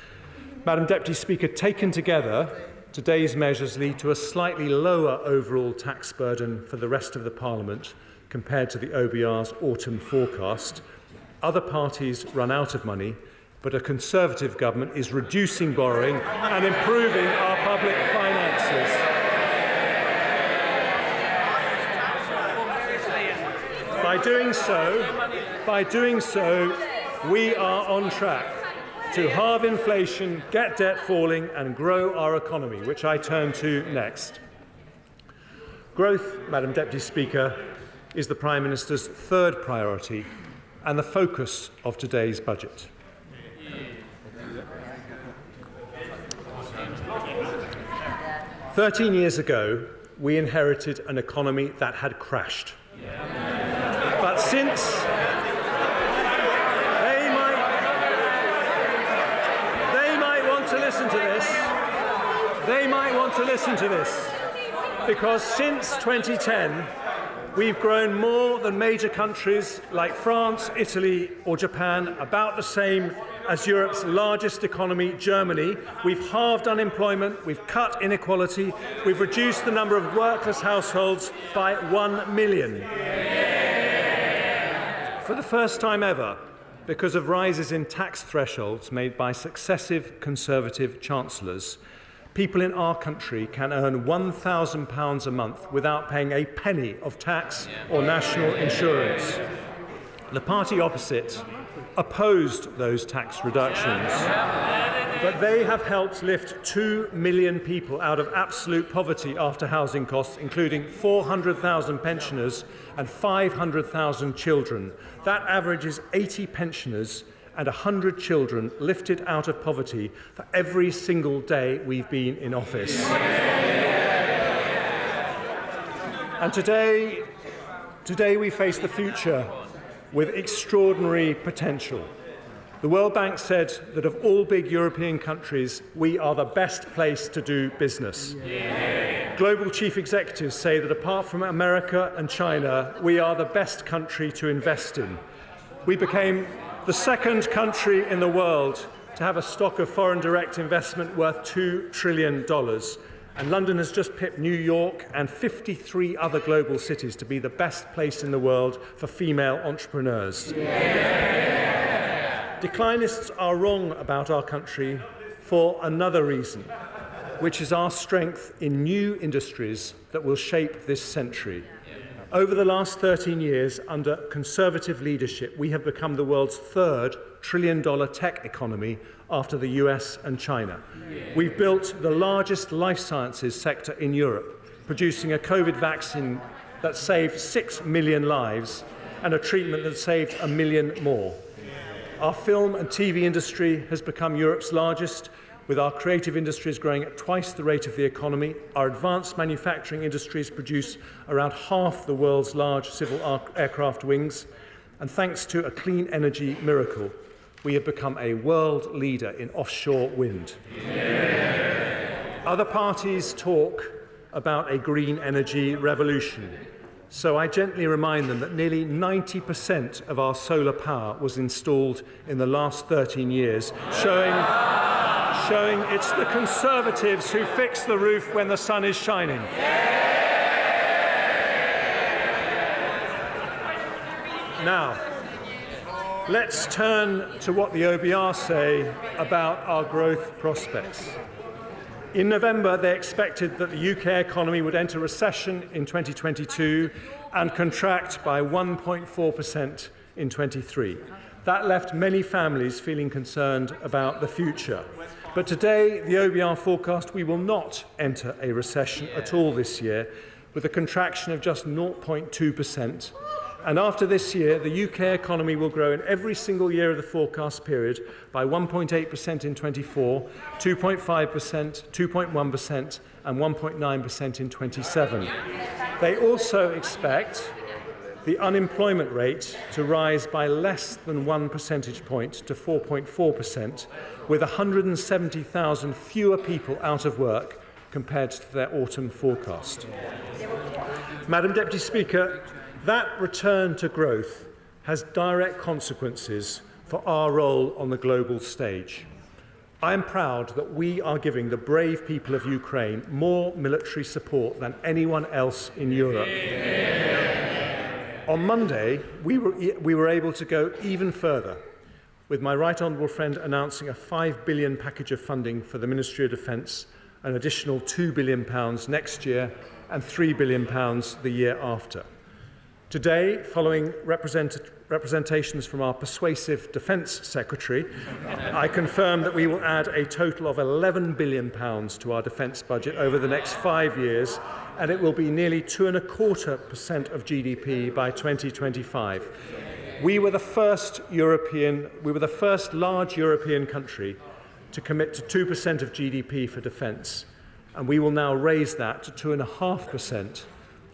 Madam Deputy Speaker, taken together, today's measures lead to a slightly lower overall tax burden for the rest of the Parliament compared to the OBR's autumn forecast. Other parties run out of money, but a Conservative government is reducing borrowing and improving our public finances. By doing so, we are on track to halve inflation, get debt falling and grow our economy, which I turn to next. Growth, Madam Deputy Speaker, is the Prime Minister's third priority and the focus of today's budget. "13 years ago, we inherited an economy that had crashed. But since they might want to listen to this, because since 2010, we've grown more than major countries like France, Italy or Japan, about the same as Europe's largest economy, Germany. We've halved unemployment, we've cut inequality, we've reduced the number of workless households by 1 million. For the first time ever, because of rises in tax thresholds made by successive Conservative chancellors, people in our country can earn £1,000 a month without paying a penny of tax or national insurance. The party opposite opposed those tax reductions, but they have helped lift 2 million people out of absolute poverty after housing costs, including 400,000 pensioners and 500,000 children. That averages 80 pensioners and 100 children lifted out of poverty for every single day we've been in office. And today we face the future with extraordinary potential. The World Bank said that of all big European countries, we are the best place to do business. Global chief executives say that apart from America and China, we are the best country to invest in. We became the second country in the world to have a stock of foreign direct investment worth $2 trillion. And London has just pipped New York and 53 other global cities to be the best place in the world for female entrepreneurs. Declinists are wrong about our country for another reason, which is our strength in new industries that will shape this century. Over the last 13 years, under Conservative leadership, we have become the world's third trillion-dollar tech economy after the US and China. We've built the largest life sciences sector in Europe, producing a COVID vaccine that saved 6 million lives and a treatment that saved 1 million more. Our film and TV industry has become Europe's largest, with our creative industries growing at twice the rate of the economy. Our advanced manufacturing industries produce around half the world's large civil aircraft wings. And thanks to a clean energy miracle, we have become a world leader in offshore wind. Other parties talk about a green energy revolution. So I gently remind them that nearly 90% of our solar power was installed in the last 13 years, showing it's the Conservatives who fix the roof when the sun is shining. Now, let's turn to what the OBR say about our growth prospects. In November, they expected that the UK economy would enter recession in 2022 and contract by 1.4% in 23. That left many families feeling concerned about the future. But today, the OBR forecast we will not enter a recession at all this year, with a contraction of just 0.2%. And after this year, the UK economy will grow in every single year of the forecast period by 1.8% in 24, 2.5%, 2.1% and 1.9% in 27. They also expect the unemployment rate to rise by less than 1 percentage point to 4.4%, with 170,000 fewer people out of work compared to their autumn forecast. Madam Deputy Speaker, that return to growth has direct consequences for our role on the global stage. I am proud that we are giving the brave people of Ukraine more military support than anyone else in Europe. On Monday, we were able to go even further, with my right honourable friend announcing a £5 billion package of funding for the Ministry of Defence, an additional £2 billion next year and £3 billion the year after. Today, following representations from our persuasive Defence Secretary, I confirm that we will add a total of £11 billion to our defence budget over the next 5 years, and it will be nearly 2.25% of GDP by 2025. We were the first large European country to commit to 2% of GDP for defence, and we will now raise that to 2.5%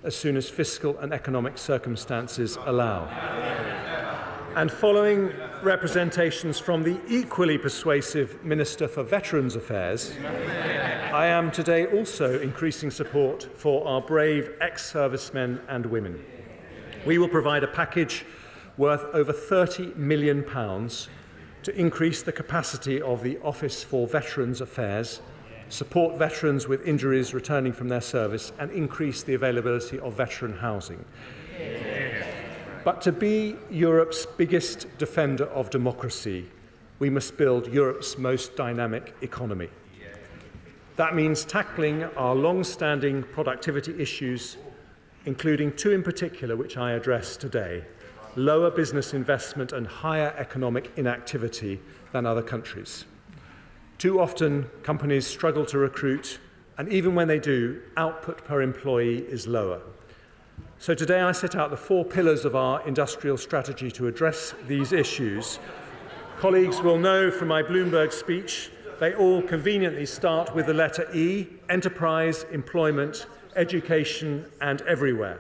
as soon as fiscal and economic circumstances allow. And following representations from the equally persuasive Minister for Veterans Affairs, I am today also increasing support for our brave ex-servicemen and women. We will provide a package worth over £30 million to increase the capacity of the Office for Veterans Affairs, support veterans with injuries returning from their service, and increase the availability of veteran housing. But to be Europe's biggest defender of democracy, we must build Europe's most dynamic economy. That means tackling our long-standing productivity issues, including two in particular which I address today: lower business investment and higher economic inactivity than other countries. Too often, companies struggle to recruit, and even when they do, output per employee is lower. So today I set out the 4 pillars of our industrial strategy to address these issues. Colleagues will know from my Bloomberg speech, they all conveniently start with the letter E: enterprise, employment, education, and everywhere.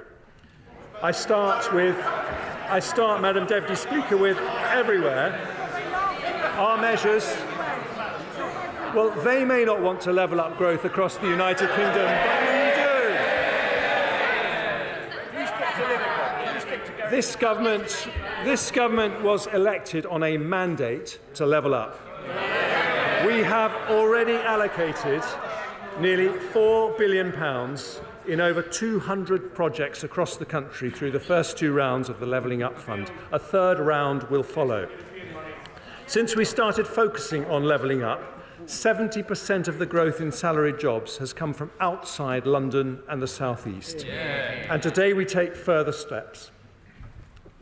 I start, Madam Deputy Speaker, with everywhere. Our measures, well, they may not want to level up growth across the United Kingdom, but we do. This government was elected on a mandate to level up. We have already allocated nearly £4 billion in over 200 projects across the country through the first 2 rounds of the Levelling Up Fund. A third round will follow. Since we started focusing on levelling up, 70% of the growth in salaried jobs has come from outside London and the South East. And today we take further steps.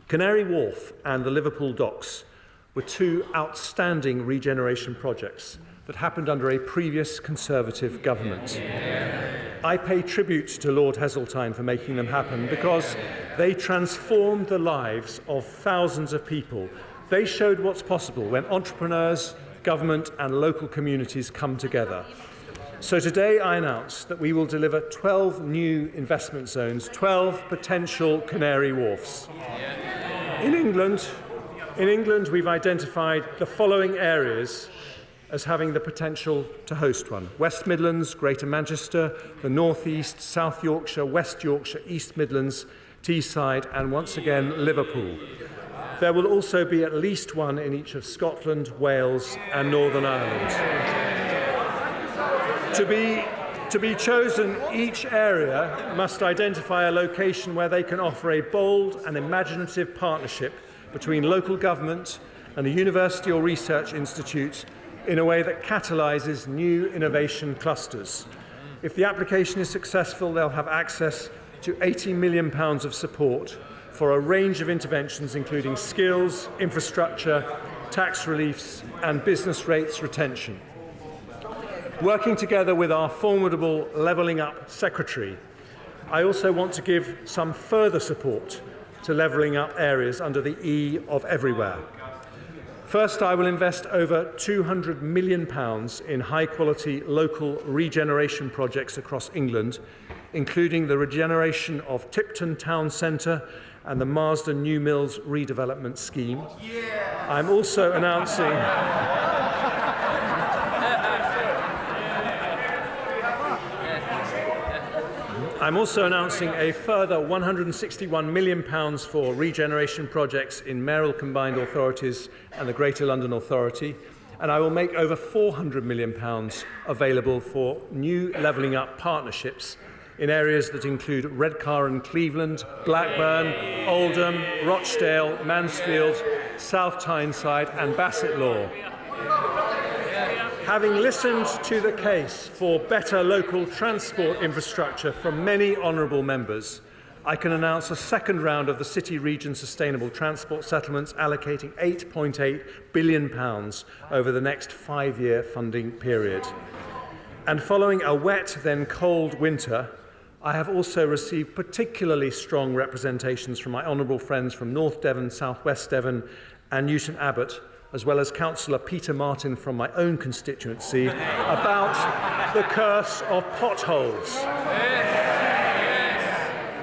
Canary Wharf and the Liverpool Docks were 2 outstanding regeneration projects that happened under a previous Conservative government. I pay tribute to Lord Heseltine for making them happen because they transformed the lives of thousands of people. They showed what's possible when entrepreneurs, government and local communities come together. So today I announce that we will deliver 12 new investment zones, 12 potential Canary Wharfs. In England, we've identified the following areas as having the potential to host one: West Midlands, Greater Manchester, the North East, South Yorkshire, West Yorkshire, East Midlands, Teesside and once again Liverpool. There will also be at least one in each of Scotland, Wales and Northern Ireland. To be chosen, each area must identify a location where they can offer a bold and imaginative partnership between local government and a university or research institute in a way that catalyses new innovation clusters. If the application is successful, they'll have access to £80 million of support for a range of interventions including skills, infrastructure, tax reliefs and business rates retention. Working together with our formidable Levelling Up Secretary, I also want to give some further support to levelling up areas under the E of everywhere. First, I will invest over £200 million in high-quality local regeneration projects across England, including the regeneration of Tipton Town Centre and the Marsden New Mills redevelopment scheme. I'm also announcing a further £161 million for regeneration projects in mayoral combined authorities and the Greater London Authority, and I will make over £400 million available for new levelling up partnerships in areas that include Redcar and Cleveland, Blackburn, Oldham, Rochdale, Mansfield, South Tyneside and Bassetlaw. Having listened to the case for better local transport infrastructure from many honourable members, I can announce a second round of the City Region Sustainable Transport Settlements allocating £8.8 billion over the next 5-year funding period. And following a wet, then cold winter, I have also received particularly strong representations from my honourable friends from North Devon, South West Devon and Newton Abbot, as well as Councillor Peter Martin from my own constituency, about the curse of potholes.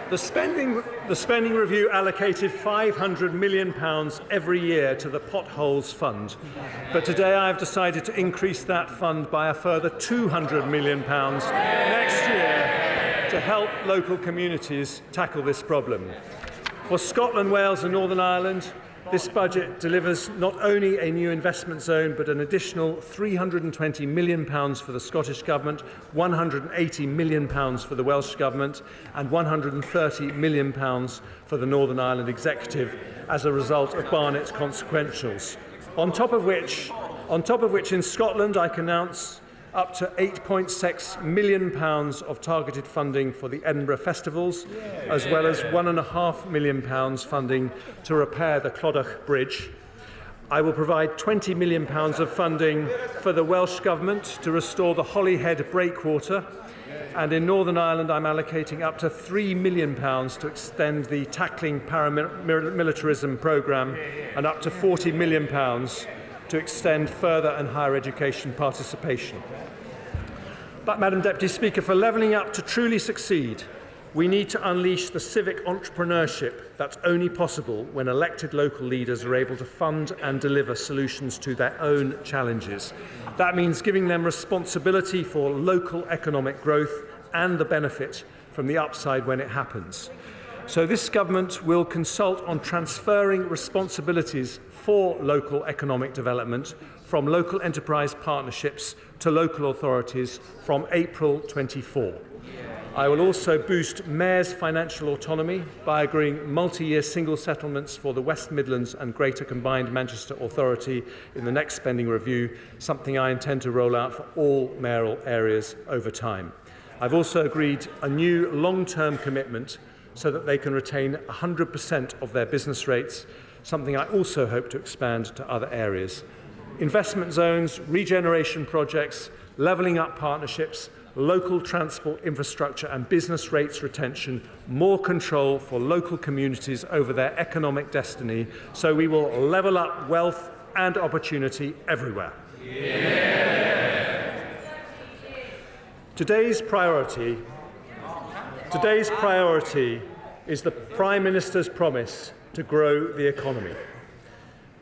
The spending review allocated £500 million every year to the Potholes Fund, but today I have decided to increase that fund by a further £200 million next year to help local communities tackle this problem. For Scotland, Wales and Northern Ireland, this budget delivers not only a new investment zone, but an additional £320 million for the Scottish Government, £180 million for the Welsh Government, and £130 million for the Northern Ireland Executive as a result of Barnett's consequentials. On top of which in Scotland I can announce up to £8.6 million of targeted funding for the Edinburgh Festivals, as well as £1.5 million funding to repair the Clodagh Bridge. I will provide £20 million of funding for the Welsh Government to restore the Holyhead breakwater, and in Northern Ireland I'm allocating up to £3 million to extend the Tackling Paramilitarism programme and up to £40 million to extend further and higher education participation. But, Madam Deputy Speaker, for levelling up to truly succeed, we need to unleash the civic entrepreneurship that's only possible when elected local leaders are able to fund and deliver solutions to their own challenges. That means giving them responsibility for local economic growth and the benefit from the upside when it happens. So this government will consult on transferring responsibilities for local economic development from local enterprise partnerships to local authorities from April 24. I will also boost mayors' financial autonomy by agreeing multi-year single settlements for the West Midlands and Greater Combined Manchester Authority in the next spending review, something I intend to roll out for all mayoral areas over time. I've also agreed a new long-term commitment so that they can retain 100% of their business rates, something I also hope to expand to other areas. Investment zones, regeneration projects, levelling up partnerships, local transport infrastructure and business rates retention, more control for local communities over their economic destiny, so we will level up wealth and opportunity everywhere. Yeah. Today's priority is the Prime Minister's promise to grow the economy.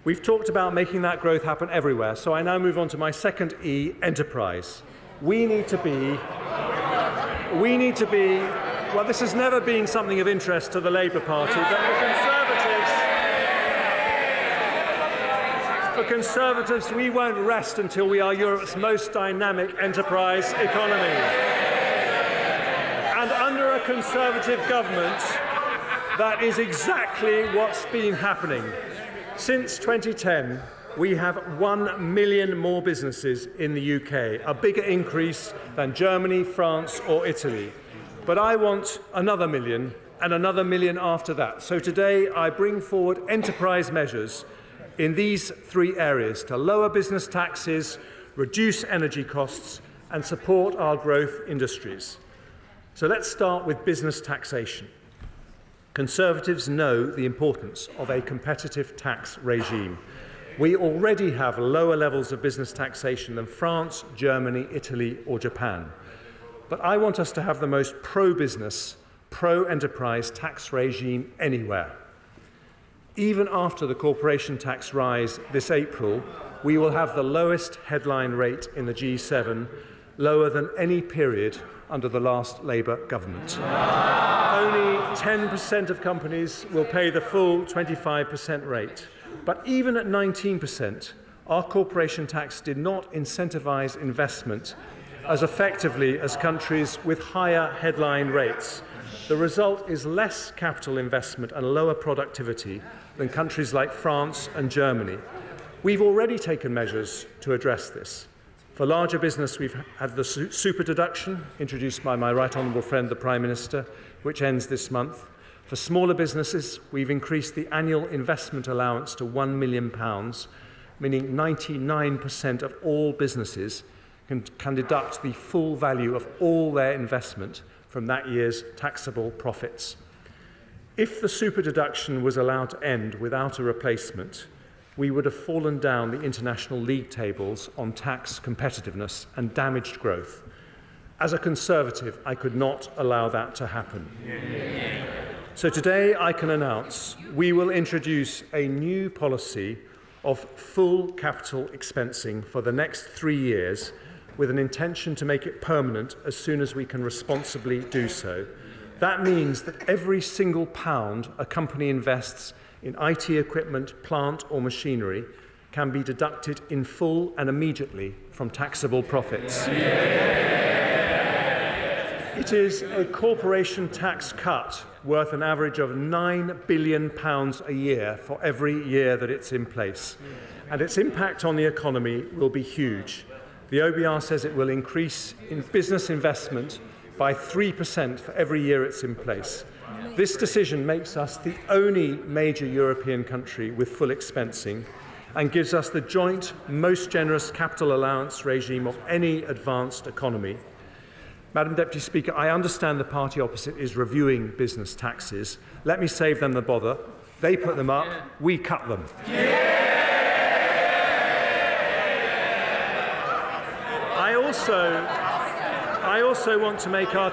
We've talked about making that growth happen everywhere, so I now move on to my second E, enterprise. We need to be, well, this has never been something of interest to the Labour Party, but for Conservatives, we won't rest until we are Europe's most dynamic enterprise economy. And under a Conservative government, that is exactly what's been happening. Since 2010, we have 1 million more businesses in the UK, a bigger increase than Germany, France or Italy. But I want another million and another million after that. So today I bring forward enterprise measures in these three areas to lower business taxes, reduce energy costs and support our growth industries. So let's start with business taxation. Conservatives know the importance of a competitive tax regime. We already have lower levels of business taxation than France, Germany, Italy or Japan. But I want us to have the most pro-business, pro-enterprise tax regime anywhere. Even after the corporation tax rise this April, we will have the lowest headline rate in the G7, lower than any period under the last Labour government. Only 10% of companies will pay the full 25% rate. But even at 19%, our corporation tax did not incentivise investment as effectively as countries with higher headline rates. The result is less capital investment and lower productivity than countries like France and Germany. We've already taken measures to address this. For larger business, we've had the super deduction, introduced by my right honourable friend, the Prime Minister, which ends this month. For smaller businesses, we've increased the annual investment allowance to £1 million, meaning 99% of all businesses can deduct the full value of all their investment from that year's taxable profits. If the super deduction was allowed to end without a replacement, we would have fallen down the international league tables on tax competitiveness and damaged growth. As a Conservative, I could not allow that to happen. So today I can announce we will introduce a new policy of full capital expensing for the next 3 years, with an intention to make it permanent as soon as we can responsibly do so. That means that every single pound a company invests in IT equipment, plant or machinery can be deducted in full and immediately from taxable profits. It is a corporation tax cut worth an average of £9 billion a year for every year that it's in place. And its impact on the economy will be huge. The OBR says it will increase in business investment by 3% for every year it's in place. This decision makes us the only major European country with full expensing and gives us the joint most generous capital allowance regime of any advanced economy. Madam Deputy Speaker, I understand the party opposite is reviewing business taxes. Let me save them the bother. They put them up, we cut them. I also want to make our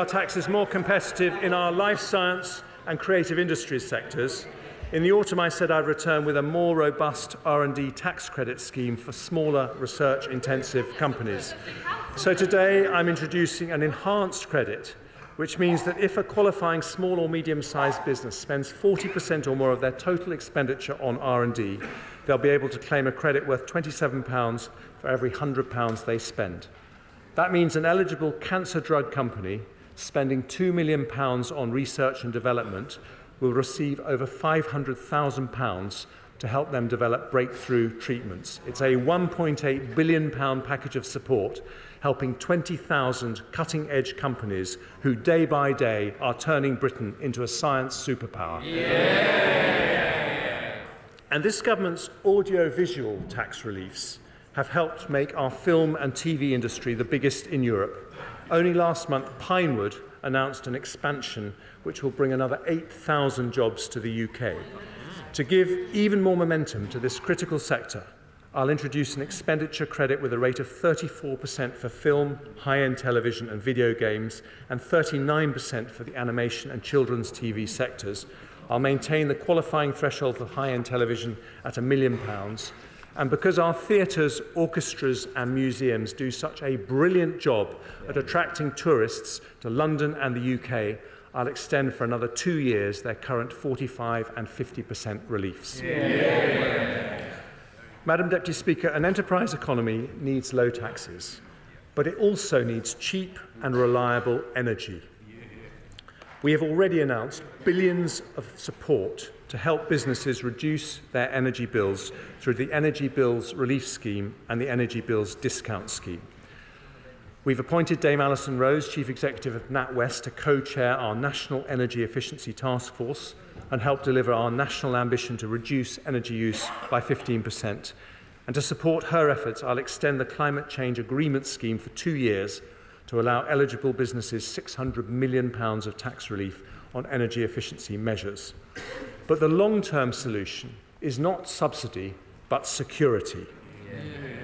taxes more competitive in our life science and creative industries sectors. In the autumn, I said I'd return with a more robust R&D tax credit scheme for smaller research-intensive companies. So today, I'm introducing an enhanced credit, which means that if a qualifying small or medium-sized business spends 40% or more of their total expenditure on R&D, they'll be able to claim a credit worth £27 for every £100 they spend. That means an eligible cancer drug company spending £2 million on research and development will receive over £500,000 to help them develop breakthrough treatments. It's a £1.8 billion package of support, helping 20,000 cutting-edge companies who day by day are turning Britain into a science superpower. And this government's audio-visual tax reliefs have helped make our film and TV industry the biggest in Europe. Only last month, Pinewood announced an expansion which will bring another 8,000 jobs to the UK. To give even more momentum to this critical sector, I'll introduce an expenditure credit with a rate of 34% for film, high-end television and video games, and 39% for the animation and children's TV sectors. I'll maintain the qualifying threshold for high-end television at £1 million. And because our theatres, orchestras and museums do such a brilliant job at attracting tourists to London and the UK, I'll extend for another 2 years their current 45% and 50% reliefs. Madam Deputy Speaker, an enterprise economy needs low taxes, but it also needs cheap and reliable energy. We have already announced billions of support to help businesses reduce their energy bills through the Energy Bills Relief Scheme and the Energy Bills Discount Scheme. We've appointed Dame Alison Rose, Chief Executive of NatWest, to co-chair our National Energy Efficiency Task Force and help deliver our national ambition to reduce energy use by 15%. And to support her efforts, I'll extend the Climate Change Agreement Scheme for 2 years to allow eligible businesses £600 million of tax relief on energy efficiency measures. But the long-term solution is not subsidy, but security.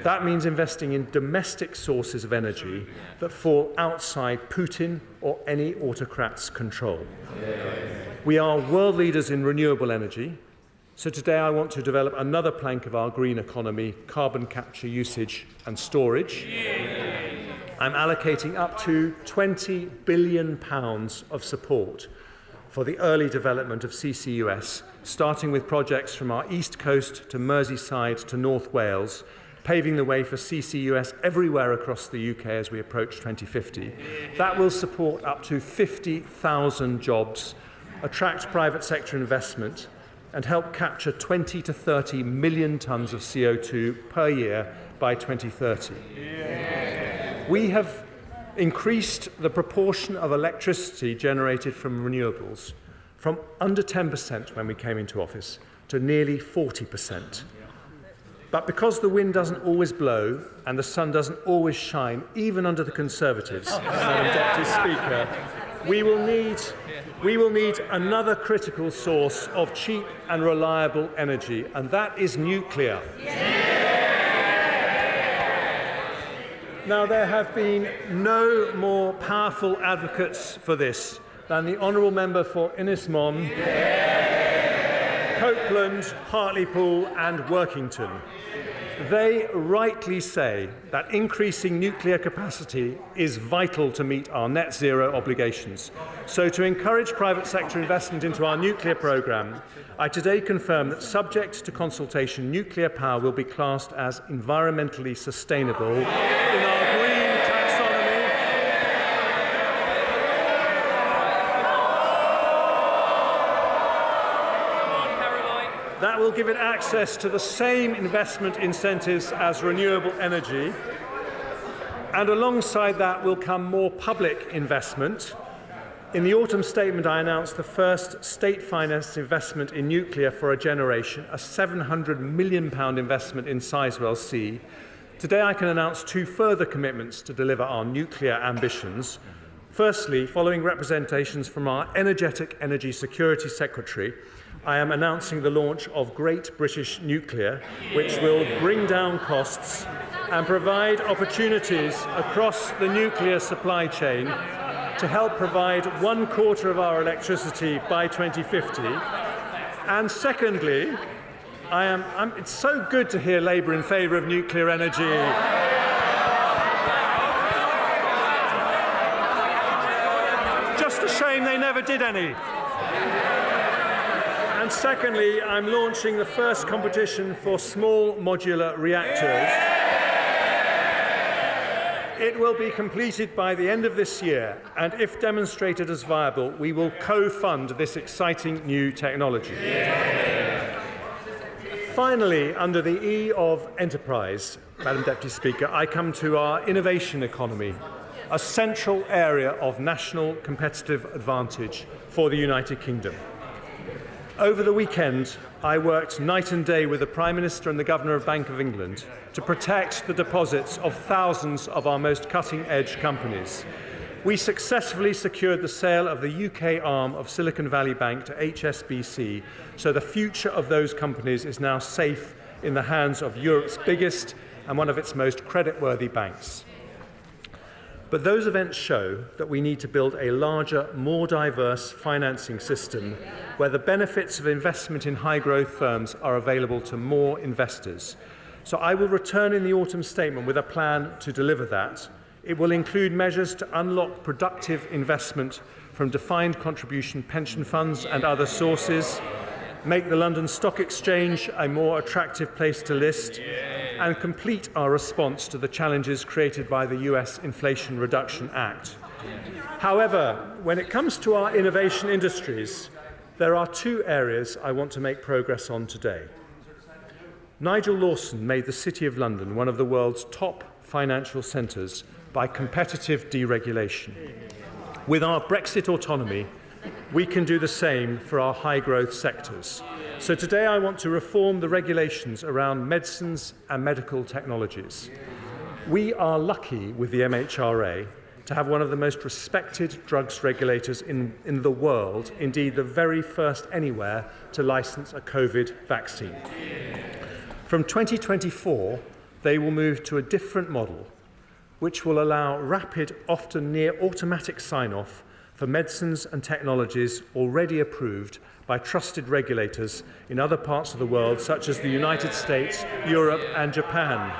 That means investing in domestic sources of energy that fall outside Putin or any autocrat's control. We are world leaders in renewable energy, so today I want to develop another plank of our green economy, carbon capture, usage and storage. I'm allocating up to £20 billion of support for the early development of CCUS, starting with projects from our east coast to Merseyside to North Wales, paving the way for CCUS everywhere across the UK as we approach 2050. That will support up to 50,000 jobs, attract private sector investment, and help capture 20 to 30 million tonnes of CO2 per year by 2030. We have increased the proportion of electricity generated from renewables from under 10% when we came into office to nearly 40%. But because the wind doesn't always blow and the sun doesn't always shine, even under the Conservatives, Madam Deputy Speaker, we will need another critical source of cheap and reliable energy, and that is nuclear. Now, there have been no more powerful advocates for this than the Honourable Member for Innismon, Copeland, Hartlepool and Workington. They rightly say that increasing nuclear capacity is vital to meet our net zero obligations. So to encourage private sector investment into our nuclear programme, I today confirm that, subject to consultation, nuclear power will be classed as environmentally sustainable in our green taxonomy. That will give it access to the same investment incentives as renewable energy. And alongside that will come more public investment. In the autumn statement, I announced the first state-financed investment in nuclear for a generation, a £700 million investment in Sizewell C. Today, I can announce two further commitments to deliver our nuclear ambitions. Firstly, following representations from our energetic Energy Security Secretary, I am announcing the launch of Great British Nuclear, which will bring down costs and provide opportunities across the nuclear supply chain to help provide 1/4 of our electricity by 2050. And secondly, it's so good to hear Labour in favour of nuclear energy. Just a shame they never did any. And secondly, I'm launching the first competition for small modular reactors. It will be completed by the end of this year, and if demonstrated as viable, we will co-fund this exciting new technology. Finally, under the E of enterprise, Madam Deputy Speaker, I come to our innovation economy, a central area of national competitive advantage for the United Kingdom. Over the weekend, I worked night and day with the Prime Minister and the Governor of Bank of England to protect the deposits of thousands of our most cutting-edge companies. We successfully secured the sale of the UK arm of Silicon Valley Bank to HSBC, so the future of those companies is now safe in the hands of Europe's biggest and one of its most creditworthy banks. But those events show that we need to build a larger, more diverse financing system where the benefits of investment in high-growth firms are available to more investors. So I will return in the autumn statement with a plan to deliver that. It will include measures to unlock productive investment from defined contribution pension funds and other sources, make the London Stock Exchange a more attractive place to list, and complete our response to the challenges created by the US Inflation Reduction Act. However, when it comes to our innovation industries, there are two areas I want to make progress on today. Nigel Lawson made the City of London one of the world's top financial centres by competitive deregulation. With our Brexit autonomy, we can do the same for our high-growth sectors. So today I want to reform the regulations around medicines and medical technologies. We are lucky with the MHRA to have one of the most respected drugs regulators in the world, indeed the very first anywhere to license a COVID vaccine. From 2024, they will move to a different model, which will allow rapid, often near automatic sign-off for medicines and technologies already approved by trusted regulators in other parts of the world, such as the United States, Europe and Japan.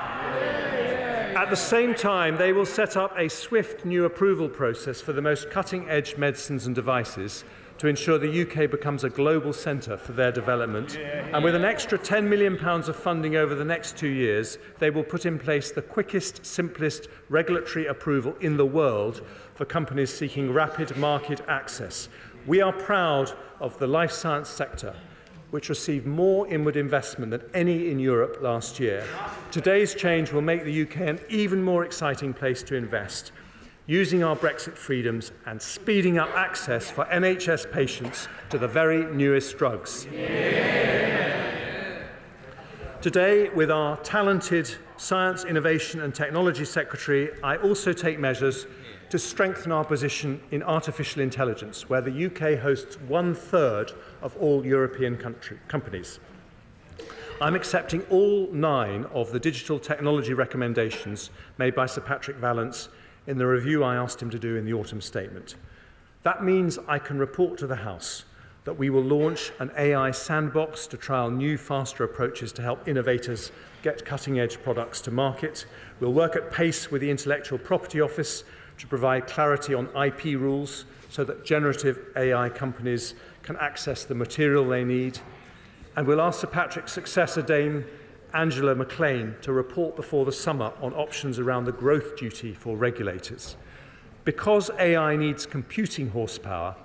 At the same time, they will set up a swift new approval process for the most cutting-edge medicines and devices, to ensure the UK becomes a global centre for their development. And with an extra £10 million of funding over the next 2 years, they will put in place the quickest, simplest regulatory approval in the world for companies seeking rapid market access. We are proud of the life science sector, which received more inward investment than any in Europe last year. Today's change will make the UK an even more exciting place to invest, using our Brexit freedoms and speeding up access for NHS patients to the very newest drugs. Today, with our talented Science, Innovation and Technology Secretary, I also take measures to strengthen our position in artificial intelligence, where the UK hosts 1/3 of all European companies. I'm accepting all 9 of the digital technology recommendations made by Sir Patrick Vallance in the review I asked him to do in the autumn statement. That means I can report to the House that we will launch an AI sandbox to trial new, faster approaches to help innovators get cutting-edge products to market. We'll work at pace with the Intellectual Property Office to provide clarity on IP rules so that generative AI companies can access the material they need. And we'll ask Sir Patrick's successor, Dame Angela McLean, to report before the summer on options around the growth duty for regulators. Because AI needs computing horsepower,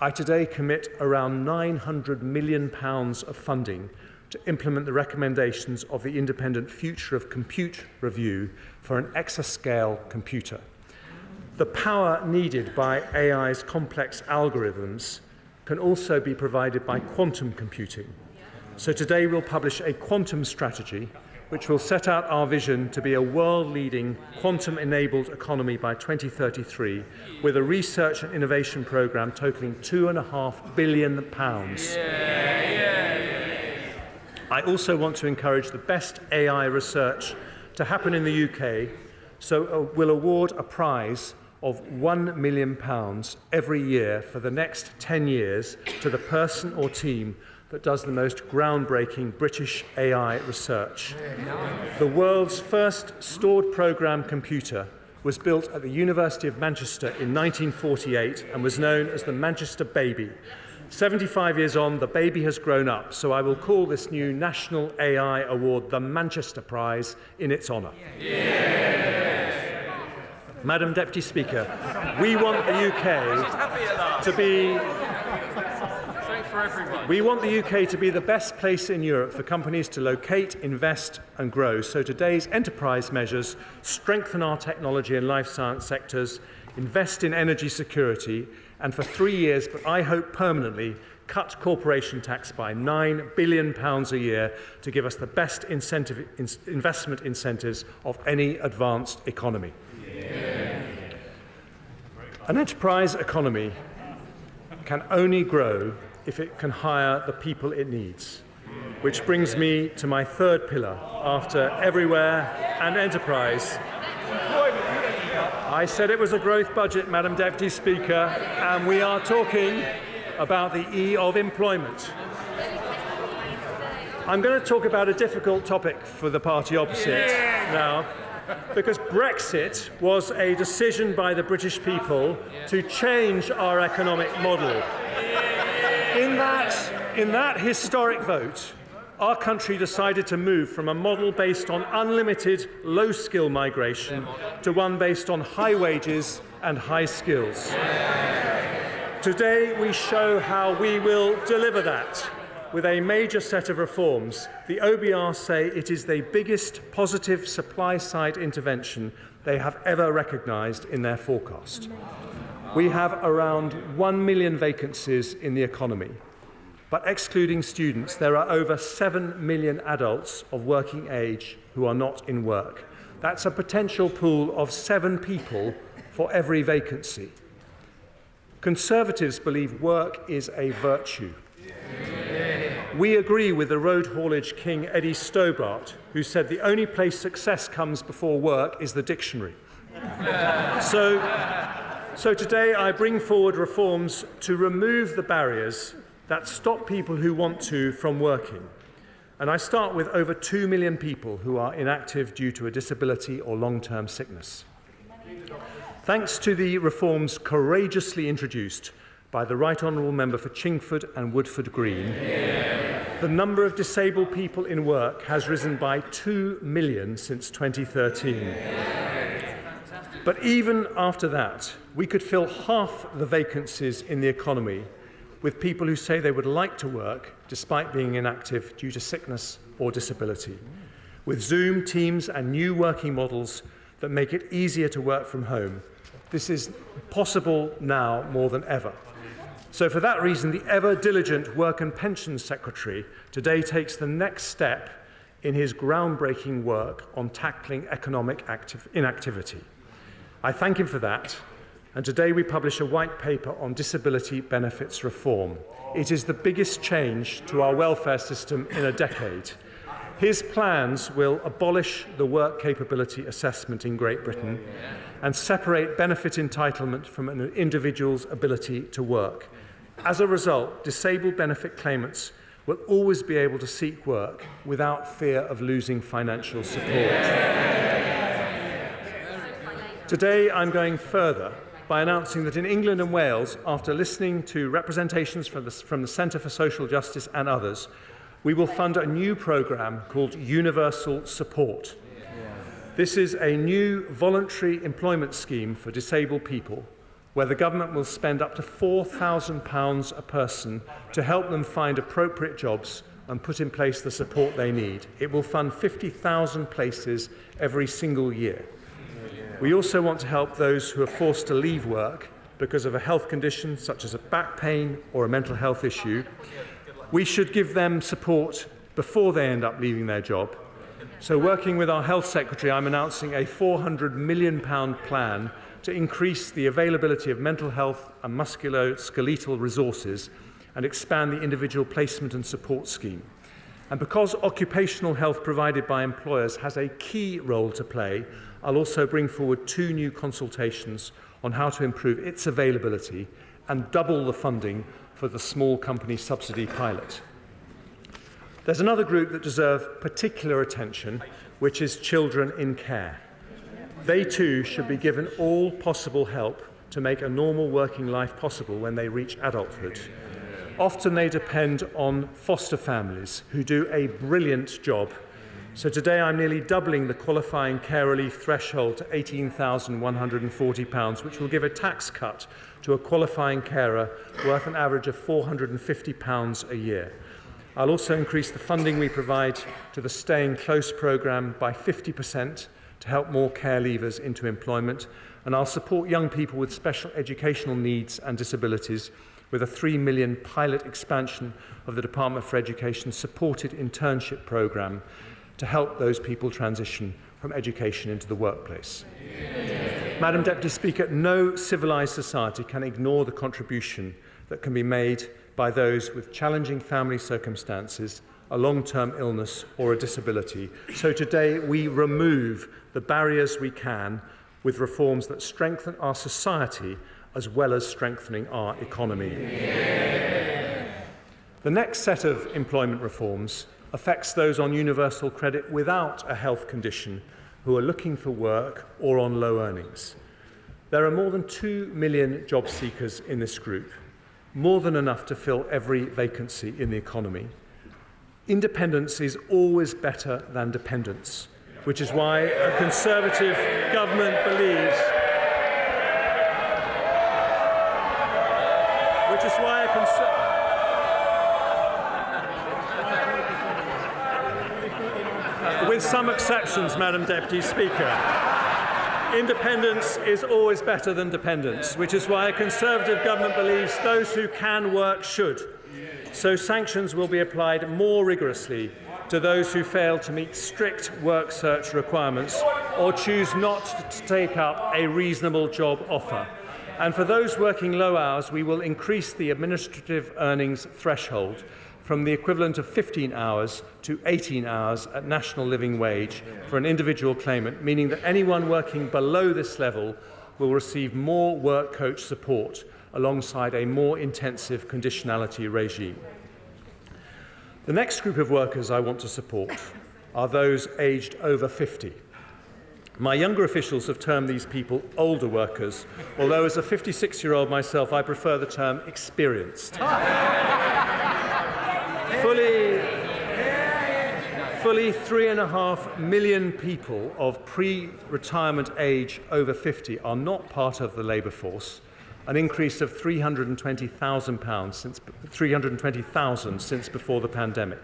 I today commit around £900 million of funding to implement the recommendations of the Independent Future of Compute review for an exascale computer. The power needed by AI's complex algorithms can also be provided by quantum computing. So today we'll publish a quantum strategy which will set out our vision to be a world-leading quantum-enabled economy by 2033 with a research and innovation programme totalling £2.5 billion. I also want to encourage the best AI research to happen in the UK, so we'll award a prize of £1 million every year for the next 10 years to the person or team that does the most groundbreaking British AI research. The world's first stored program computer was built at the University of Manchester in 1948 and was known as the Manchester Baby. 75 years on, the baby has grown up, so I will call this new National AI Award the Manchester Prize in its honour. Madam Deputy Speaker, we want the UK to be the best place in Europe for companies to locate, invest and grow. So today's enterprise measures strengthen our technology and life science sectors, invest in energy security and for 3 years, but I hope permanently, cut corporation tax by £9 billion a year to give us the best investment incentives of any advanced economy. An enterprise economy can only grow if it can hire the people it needs, which brings me to my third pillar after everywhere and enterprise. I said it was a growth budget, Madam Deputy Speaker, and we are talking about the E of employment. I'm going to talk about a difficult topic for the party opposite now, because Brexit was a decision by the British people to change our economic model. In that historic vote, our country decided to move from a model based on unlimited low-skill migration to one based on high wages and high skills. Today, we show how we will deliver that with a major set of reforms. The OBR say it is the biggest positive supply-side intervention they have ever recognised in their forecast. We have around 1 million vacancies in the economy, but excluding students, there are over 7 million adults of working age who are not in work. That's a potential pool of 7 people for every vacancy. Conservatives believe work is a virtue. We agree with the road haulage king Eddie Stobart, who said the only place success comes before work is the dictionary. So today I bring forward reforms to remove the barriers that stop people who want to from working. And I start with over 2 million people who are inactive due to a disability or long-term sickness. Thanks to the reforms courageously introduced by the Right Honourable Member for Chingford and Woodford Green, the number of disabled people in work has risen by 2 million since 2013. But even after that, we could fill half the vacancies in the economy with people who say they would like to work despite being inactive due to sickness or disability, with Zoom, Teams and new working models that make it easier to work from home. This is possible now more than ever. So for that reason, the ever-diligent Work and Pensions Secretary today takes the next step in his groundbreaking work on tackling economic inactivity. I thank him for that, and today we publish a white paper on disability benefits reform. It is the biggest change to our welfare system in a decade. His plans will abolish the work capability assessment in Great Britain and separate benefit entitlement from an individual's ability to work. As a result, disabled benefit claimants will always be able to seek work without fear of losing financial support. Today, I'm going further by announcing that in England and Wales, after listening to representations from the Centre for Social Justice and others, we will fund a new programme called Universal Support. This is a new voluntary employment scheme for disabled people where the government will spend up to £4,000 a person to help them find appropriate jobs and put in place the support they need. It will fund 50,000 places every single year. We also want to help those who are forced to leave work because of a health condition such as a back pain or a mental health issue. We should give them support before they end up leaving their job. So working with our Health Secretary, I'm announcing a £400 million plan to increase the availability of mental health and musculoskeletal resources and expand the individual placement and support scheme. And because occupational health provided by employers has a key role to play, I'll also bring forward 2 new consultations on how to improve its availability and double the funding for the small company subsidy pilot. There's another group that deserve particular attention, which is children in care. They too should be given all possible help to make a normal working life possible when they reach adulthood. Often they depend on foster families who do a brilliant job. So today I'm nearly doubling the qualifying care relief threshold to £18,140, which will give a tax cut to a qualifying carer worth an average of £450 a year. I'll also increase the funding we provide to the Staying Close programme by 50% to help more care leavers into employment, and I'll support young people with special educational needs and disabilities with a £3 million pilot expansion of the Department for Education's supported internship programme to help those people transition from education into the workplace. Madam Deputy Speaker, no civilised society can ignore the contribution that can be made by those with challenging family circumstances, a long-term illness or a disability. So today we remove the barriers we can with reforms that strengthen our society as well as strengthening our economy. The next set of employment reforms affects those on universal credit without a health condition who are looking for work or on low earnings. There are more than 2 million job seekers in this group, more than enough to fill every vacancy in the economy. Independence is always better than dependence, which is why a Conservative government believes with some exceptions, Madam Deputy Speaker. Independence is always better than dependence, which is why a Conservative government believes those who can work should. So sanctions will be applied more rigorously to those who fail to meet strict work search requirements or choose not to take up a reasonable job offer. And for those working low hours, we will increase the administrative earnings threshold from the equivalent of 15 hours to 18 hours at national living wage for an individual claimant, meaning that anyone working below this level will receive more work coach support alongside a more intensive conditionality regime. The next group of workers I want to support are those aged over 50. My younger officials have termed these people older workers, although as a 56-year-old myself, I prefer the term experienced. Fully 3.5 million people of pre-retirement age over 50 are not part of the labour force, an increase of 320,000 since before the pandemic.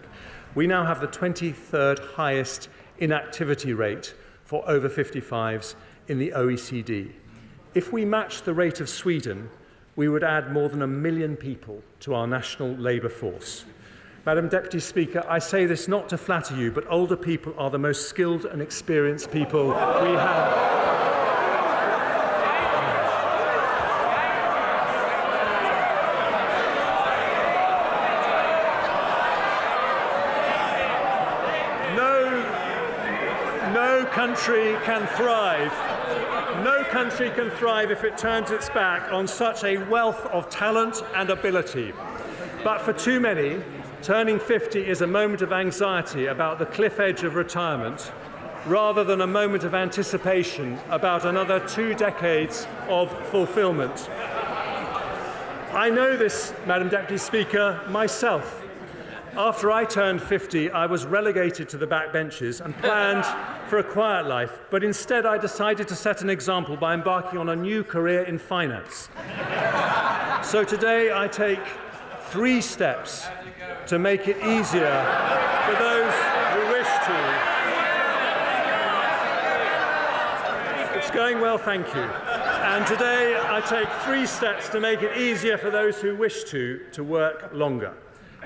We now have the 23rd highest inactivity rate for over 55s in the OECD. If we match the rate of Sweden, we would add more than 1 million people to our national labour force. Madam Deputy Speaker, I say this not to flatter you, but older people are the most skilled and experienced people we have. No country can thrive if it turns its back on such a wealth of talent and ability. But for too many, turning 50 is a moment of anxiety about the cliff edge of retirement, rather than a moment of anticipation about another 2 decades of fulfilment. I know this, Madam Deputy Speaker, myself. After I turned 50, I was relegated to the backbenches and planned for a quiet life, but instead I decided to set an example by embarking on a new career in finance. So today I take 3 steps to make it easier for those who wish to. It's going well, thank you. And today I take 3 steps to make it easier for those who wish to work longer.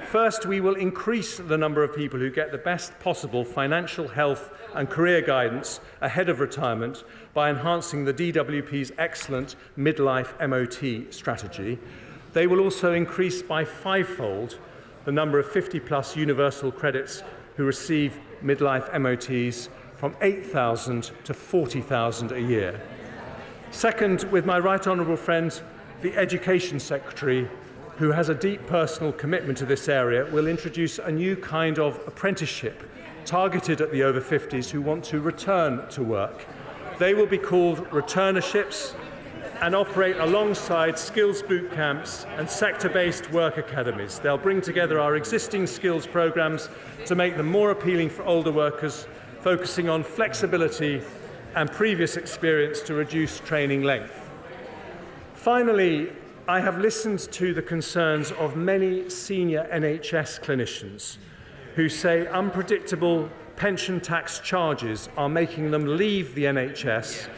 First, we will increase the number of people who get the best possible financial, health and career guidance ahead of retirement by enhancing the DWP's excellent midlife MOT strategy. They will also increase by 5-fold the number of 50-plus universal credits who receive midlife MOTs from 8,000 to 40,000 a year. Second, with my right honourable friend, the Education Secretary, who has a deep personal commitment to this area, will introduce a new kind of apprenticeship targeted at the over 50s who want to return to work. They will be called returnerships and operate alongside skills boot camps and sector-based work academies. They'll bring together our existing skills programmes to make them more appealing for older workers, focusing on flexibility and previous experience to reduce training length. Finally, I have listened to the concerns of many senior NHS clinicians who say unpredictable pension tax charges are making them leave the NHS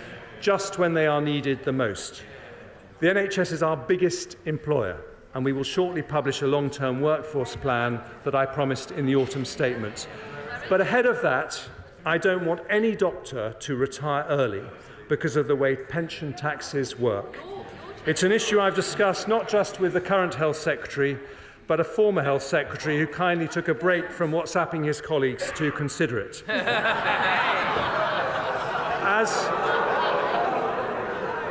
just when they are needed the most. The NHS is our biggest employer, and we will shortly publish a long-term workforce plan that I promised in the autumn statement. But ahead of that, I don't want any doctor to retire early because of the way pension taxes work. It's an issue I've discussed not just with the current Health Secretary, but a former Health Secretary who kindly took a break from WhatsApping his colleagues to consider it.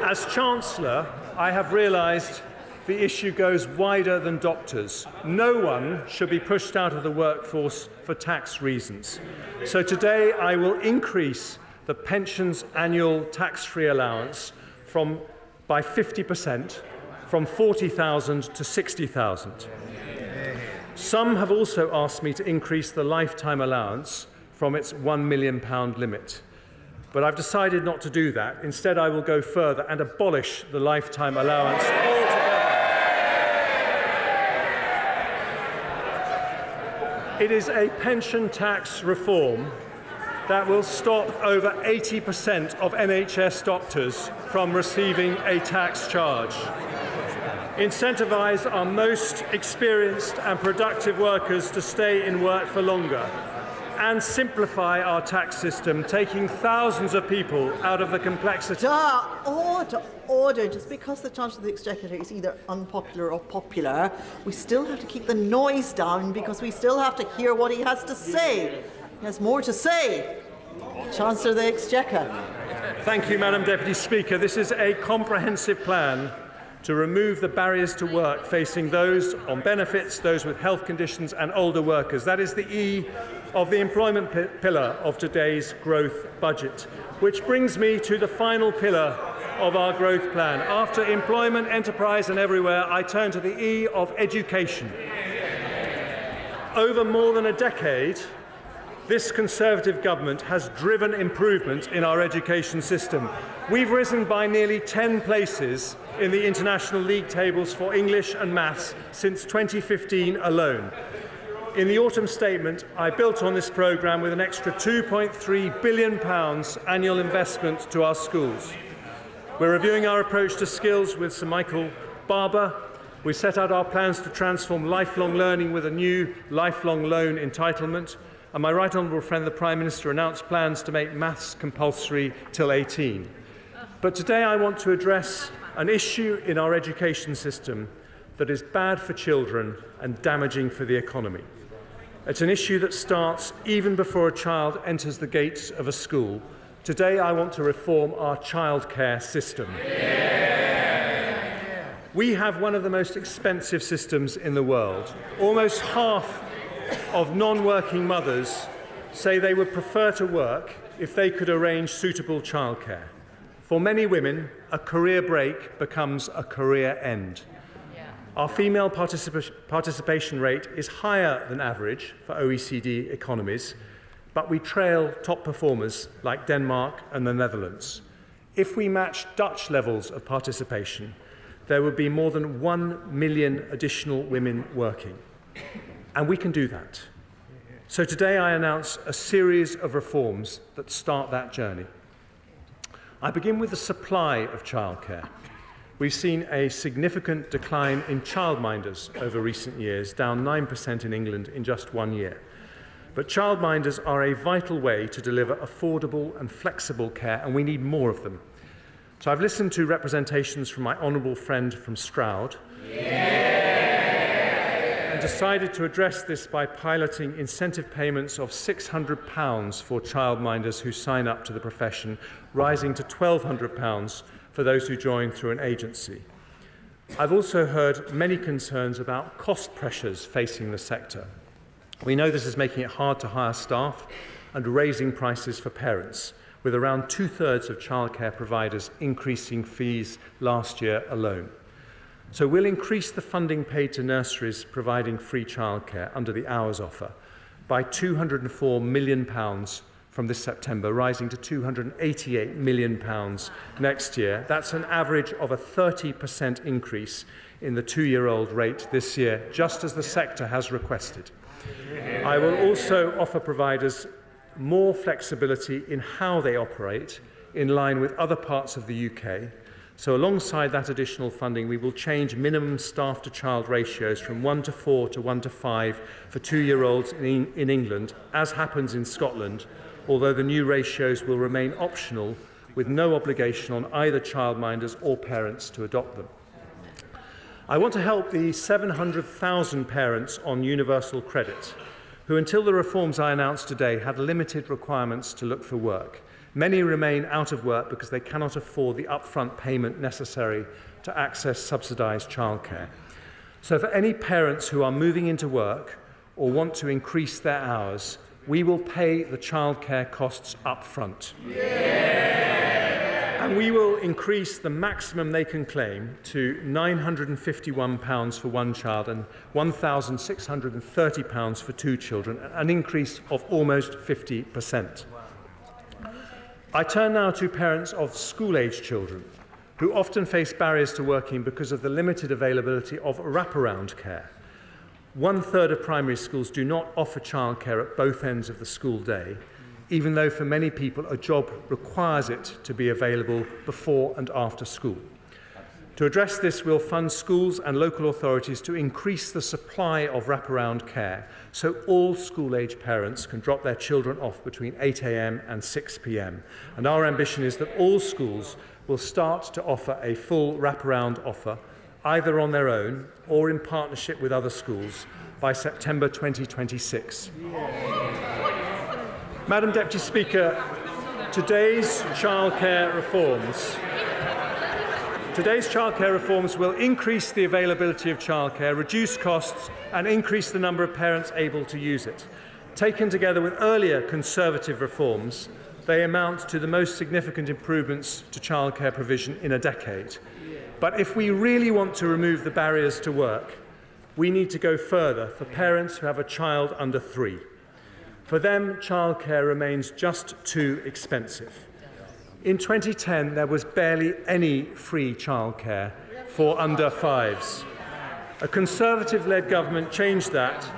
As Chancellor, I have realised the issue goes wider than doctors. No one should be pushed out of the workforce for tax reasons. So today I will increase the pension's annual tax-free allowance by 50%, from 40,000 to 60,000. Some have also asked me to increase the lifetime allowance from its £1 million limit. But I've decided not to do that. Instead, I will go further and abolish the lifetime allowance altogether. It is a pension tax reform that will stop over 80% of NHS doctors from receiving a tax charge, incentivise our most experienced and productive workers to stay in work for longer, and simplify our tax system, taking thousands of people out of the complexity. Order. Just because the Chancellor of the Exchequer is either unpopular or popular, we still have to keep the noise down because we still have to hear what he has to say. He has more to say. Chancellor of the Exchequer. Thank you, Madam Deputy Speaker. This is a comprehensive plan to remove the barriers to work facing those on benefits, those with health conditions and older workers. That is the E of the employment pillar of today's growth budget, which brings me to the final pillar of our growth plan. After employment, enterprise and everywhere, I turn to the E of education. Over more than a decade, this Conservative government has driven improvement in our education system. We've risen by nearly 10 places in the international league tables for English and maths since 2015 alone. In the autumn statement, I built on this programme with an extra £2.3 billion annual investment to our schools. We're reviewing our approach to skills with Sir Michael Barber. We set out our plans to transform lifelong learning with a new lifelong loan entitlement. And my right honourable friend, the Prime Minister, announced plans to make maths compulsory till 18. But today I want to address an issue in our education system that is bad for children and damaging for the economy. It's an issue that starts even before a child enters the gates of a school. Today I want to reform our childcare system. We have one of the most expensive systems in the world. Almost half of non-working mothers say they would prefer to work if they could arrange suitable childcare. For many women, a career break becomes a career end. Our female participation rate is higher than average for OECD economies, but we trail top performers like Denmark and the Netherlands. If we matched Dutch levels of participation, there would be more than 1 million additional women working. And we can do that. So today I announce a series of reforms that start that journey. I begin with the supply of childcare. We've seen a significant decline in childminders over recent years, down 9% in England in just 1 year. But childminders are a vital way to deliver affordable and flexible care, and we need more of them. So I've listened to representations from my honourable friend from Stroud and decided to address this by piloting incentive payments of £600 for childminders who sign up to the profession, rising to £1,200 for those who join through an agency. I've also heard many concerns about cost pressures facing the sector. We know this is making it hard to hire staff and raising prices for parents, with around 2/3 of childcare providers increasing fees last year alone. So we'll increase the funding paid to nurseries providing free childcare under the Hours offer by £204 million from this September, rising to £288 million next year. That's an average of a 30% increase in the 2-year-old rate this year, just as the sector has requested. I will also offer providers more flexibility in how they operate in line with other parts of the UK. So alongside that additional funding, we will change minimum staff-to-child ratios from 1:4 to 1:5 for 2-year-olds in England, as happens in Scotland, although the new ratios will remain optional with no obligation on either childminders or parents to adopt them. I want to help the 700,000 parents on universal credit who, until the reforms I announced today, had limited requirements to look for work. Many remain out of work because they cannot afford the upfront payment necessary to access subsidised childcare. So for any parents who are moving into work or want to increase their hours, we will pay the childcare costs up front. And we will increase the maximum they can claim to £951 for one child and £1,630 for 2 children, an increase of almost 50%. I turn now to parents of school-age children who often face barriers to working because of the limited availability of wraparound care. 1/3 of primary schools do not offer childcare at both ends of the school day, even though for many people a job requires it to be available before and after school. To address this, we'll fund schools and local authorities to increase the supply of wraparound care so all school-age parents can drop their children off between 8 a.m. and 6 p.m. And our ambition is that all schools will start to offer a full wraparound offer, either on their own or in partnership with other schools, by September 2026. Madam Deputy Speaker, today's childcare reforms will increase the availability of childcare, reduce costs and increase the number of parents able to use it. Taken together with earlier Conservative reforms, they amount to the most significant improvements to childcare provision in a decade. But if we really want to remove the barriers to work, we need to go further for parents who have a child under 3. For them, childcare remains just too expensive. In 2010, there was barely any free childcare for under 5s. A Conservative-led government changed that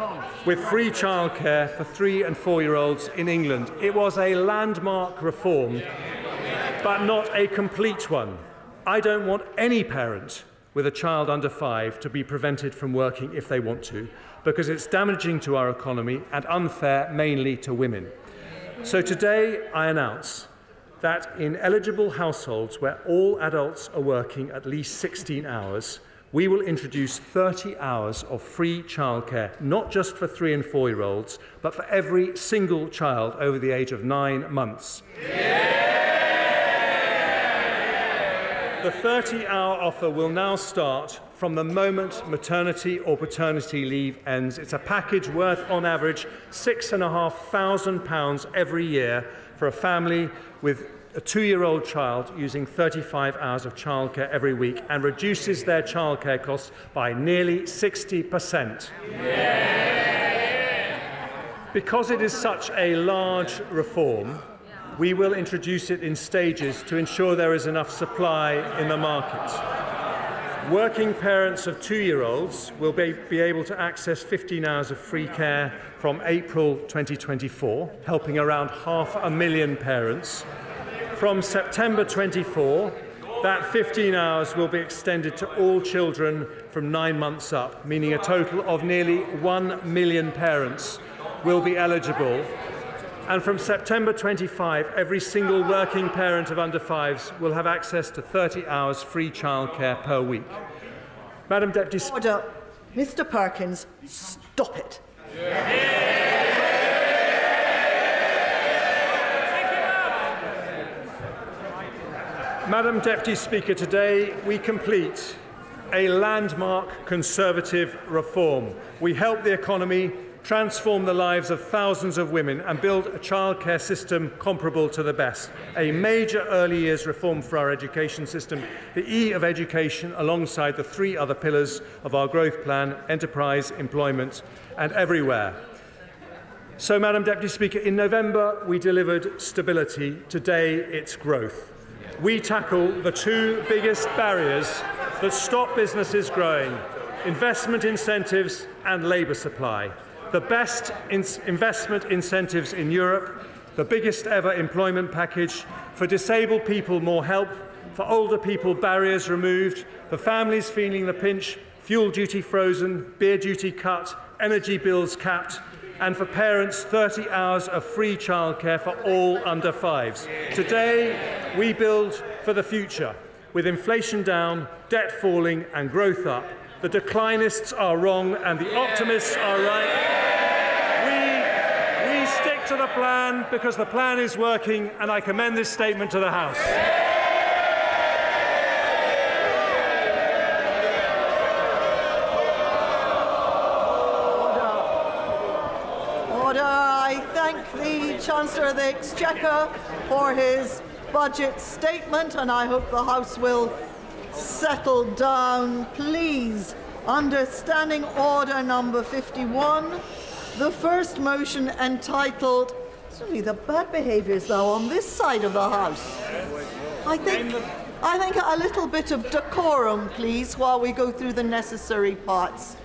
with free childcare for 3- and 4-year-olds in England. It was a landmark reform, but not a complete one. I don't want any parent with a child under 5 to be prevented from working if they want to, because it's damaging to our economy and unfair mainly to women. So today I announce that in eligible households where all adults are working at least 16 hours, we will introduce 30 hours of free childcare, not just for 3- and 4-year-olds, but for every single child over the age of 9 months. The 30-hour offer will now start from the moment maternity or paternity leave ends. It's a package worth, on average, £6,500 every year for a family with a 2-year-old child using 35 hours of childcare every week, and reduces their childcare costs by nearly 60%. Because it is such a large reform, we will introduce it in stages to ensure there is enough supply in the market. Working parents of 2-year-olds will be able to access 15 hours of free care from April 2024, helping around 500,000 parents. From September 24, that 15 hours will be extended to all children from 9 months up, meaning a total of nearly 1 million parents will be eligible. And from September 25, every single working parent of under 5s will have access to 30 hours free childcare per week. Madam Deputy Speaker. Mr. Perkins, stop it. Madam Deputy Speaker, today we complete a landmark Conservative reform. We help the economy, transform the lives of thousands of women and build a childcare system comparable to the best. A major early years reform for our education system, the E of education alongside the 3 other pillars of our growth plan: enterprise, employment and everywhere. So, Madam Deputy Speaker, in November we delivered stability. Today it's growth. We tackle the 2 biggest barriers that stop businesses growing: investment incentives and labour supply. The best investment incentives in Europe, the biggest ever employment package, for disabled people more help, for older people barriers removed, for families feeling the pinch, fuel duty frozen, beer duty cut, energy bills capped, and for parents 30 hours of free childcare for all under 5s. Today we build for the future, with inflation down, debt falling and growth up. The declinists are wrong and the optimists are right. We stick to the plan because the plan is working, and I commend this statement to the House. Order. I thank the Chancellor of the Exchequer for his budget statement, and I hope the House will settle down, please. Under Standing Order number 51, the first motion entitled, certainly the bad behaviour is now on this side of the House. I think a little bit of decorum, please, while we go through the necessary parts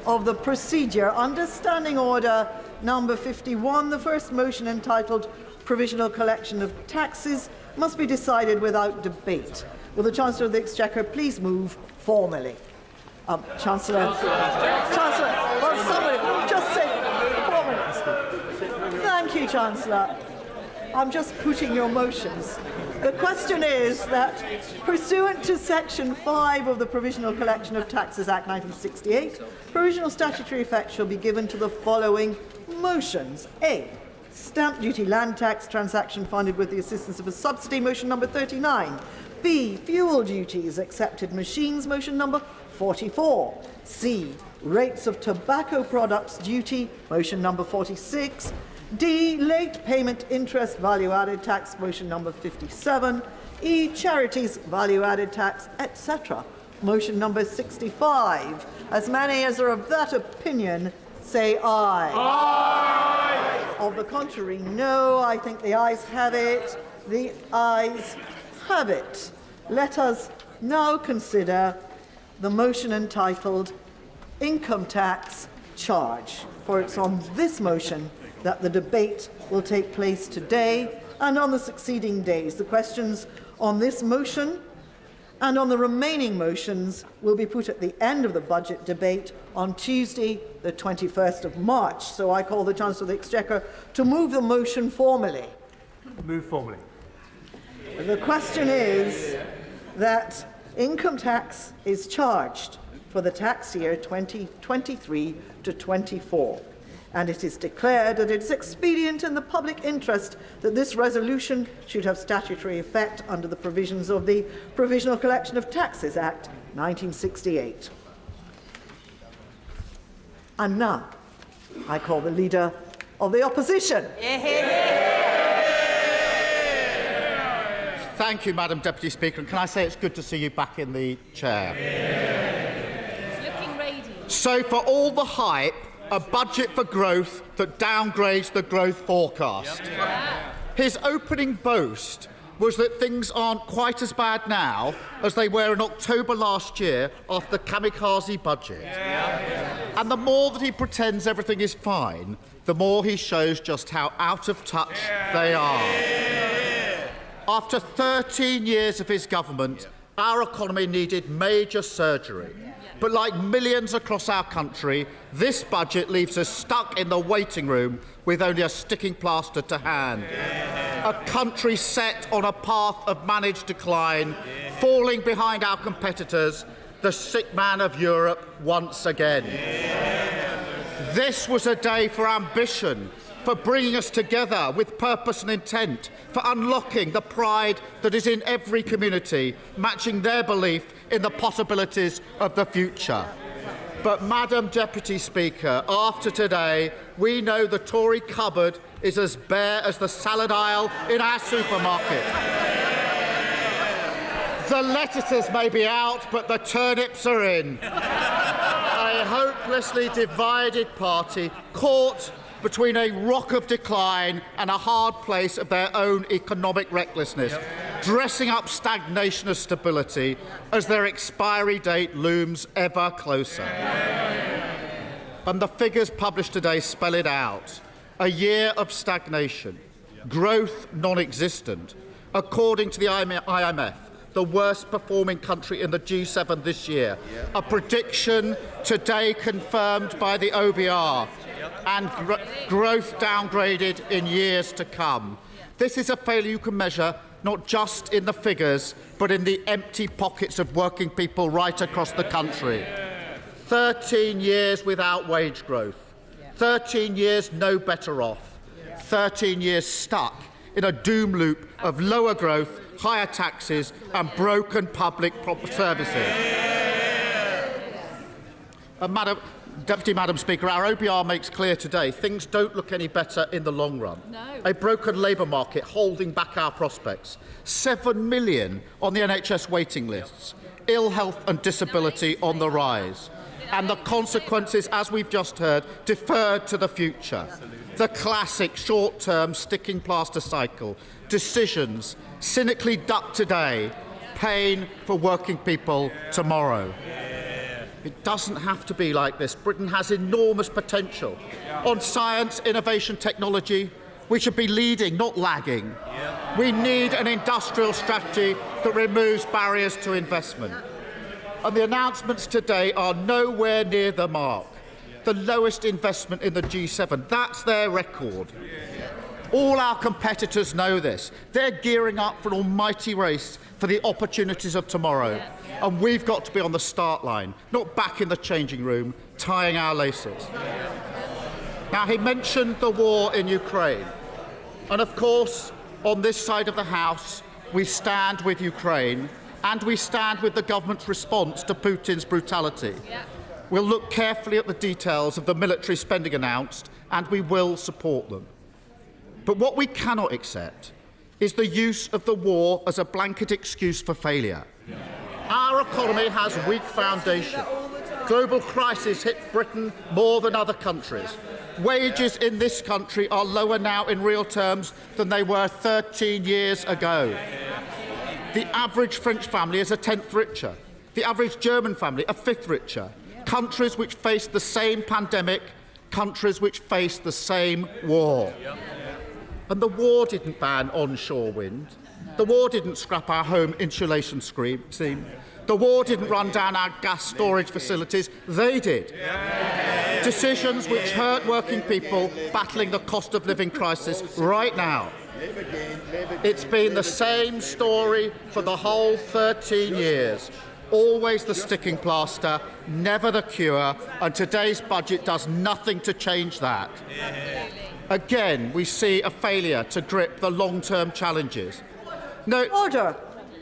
of the procedure. Under Standing Order number 51, the first motion entitled Provisional Collection of Taxes must be decided without debate. Will the Chancellor of the Exchequer please move formally? Chancellor, well, somebody, just say formally. Thank you, Chancellor. I'm just putting your motions. The question is that, pursuant to Section 5 of the Provisional Collection of Taxes Act 1968, provisional statutory effect shall be given to the following motions. A. Stamp duty land tax transaction funded with the assistance of a subsidy, motion number 39. B. Fuel duties accepted machines, motion number 44. C. rates of tobacco products duty, motion number 46. D, late payment interest value-added tax, motion number 57. E, charities value-added tax, etc. Motion number 65. As many as are of that opinion, say aye. Aye. Of the contrary, no. I think the ayes have it. The ayes have it. Let us now consider the motion entitled Income Tax Charge, for it's on this motion that the debate will take place today and on the succeeding days. The questions on this motion and on the remaining motions will be put at the end of the budget debate on Tuesday, the 21st of March. So I call the Chancellor of the Exchequer to move the motion formally. Move formally. The question is that income tax is charged for the tax year 2023 to 24. And it is declared that it is expedient in the public interest that this resolution should have statutory effect under the provisions of the Provisional Collection of Taxes Act 1968. And now, I call the Leader of the Opposition. Thank you, Madam Deputy Speaker. And can I say it's good to see you back in the chair? Looking radiant. So, for all the hype, a budget for growth that downgrades the growth forecast. His opening boast was that things aren't quite as bad now as they were in October last year after the kamikaze budget. And the more that he pretends everything is fine, the more he shows just how out of touch they are. After 13 years of his government, our economy needed major surgery. But like millions across our country, this budget leaves us stuck in the waiting room with only a sticking plaster to hand. A country set on a path of managed decline, falling behind our competitors, the sick man of Europe once again. This was a day for ambition, for bringing us together with purpose and intent, for unlocking the pride that is in every community, matching their belief in the possibilities of the future. But, Madam Deputy Speaker, after today, we know the Tory cupboard is as bare as the salad aisle in our supermarket. The lettuces may be out, but the turnips are in. A hopelessly divided party caught between a rock of decline and a hard place of their own economic recklessness, dressing up stagnation as stability as their expiry date looms ever closer. And the figures published today spell it out. A year of stagnation, growth non-existent. According to the IMF, the worst performing country in the G7 this year. A prediction today confirmed by the OBR. And growth downgraded in years to come. This is a failure you can measure not just in the figures, but in the empty pockets of working people right across the country. 13 years without wage growth. 13 years no better off. 13 years stuck in a doom loop of lower growth, higher taxes and broken public services. Madam Speaker, our OBR makes clear today things don't look any better in the long run. No. A broken labour market holding back our prospects. 7 million on the NHS waiting lists. Ill health and disability on the rise. And the consequences, as we've just heard, deferred to the future. The classic short-term sticking plaster cycle. Decisions cynically ducked today. Pain for working people tomorrow. It doesn't have to be like this. Britain has enormous potential. On science, innovation, technology, we should be leading, not lagging. We need an industrial strategy that removes barriers to investment. And the announcements today are nowhere near the mark. The lowest investment in the G7, that's their record. All our competitors know this. They're gearing up for an almighty race for the opportunities of tomorrow. And we've got to be on the start line, not back in the changing room, tying our laces. Now, he mentioned the war in Ukraine. And of course, on this side of the House, we stand with Ukraine and we stand with the government's response to Putin's brutality. We'll look carefully at the details of the military spending announced, and we will support them. But what we cannot accept is the use of the war as a blanket excuse for failure. Our economy has weak foundation. Global crisis hit Britain more than other countries. Wages in this country are lower now in real terms than they were 13 years ago. The average French family is a tenth richer. The average German family a fifth richer. Countries which face the same pandemic, countries which face the same war. And the war didn't ban onshore wind. The war didn't scrap our home insulation scheme. The war didn't run down our gas storage facilities. They did. Decisions which hurt working people battling the cost of living crisis right now. It's been the same story for the whole 13 years. Always the sticking plaster, never the cure, and today's budget does nothing to change that. Again, we see a failure to grip the long-term challenges. No. Order.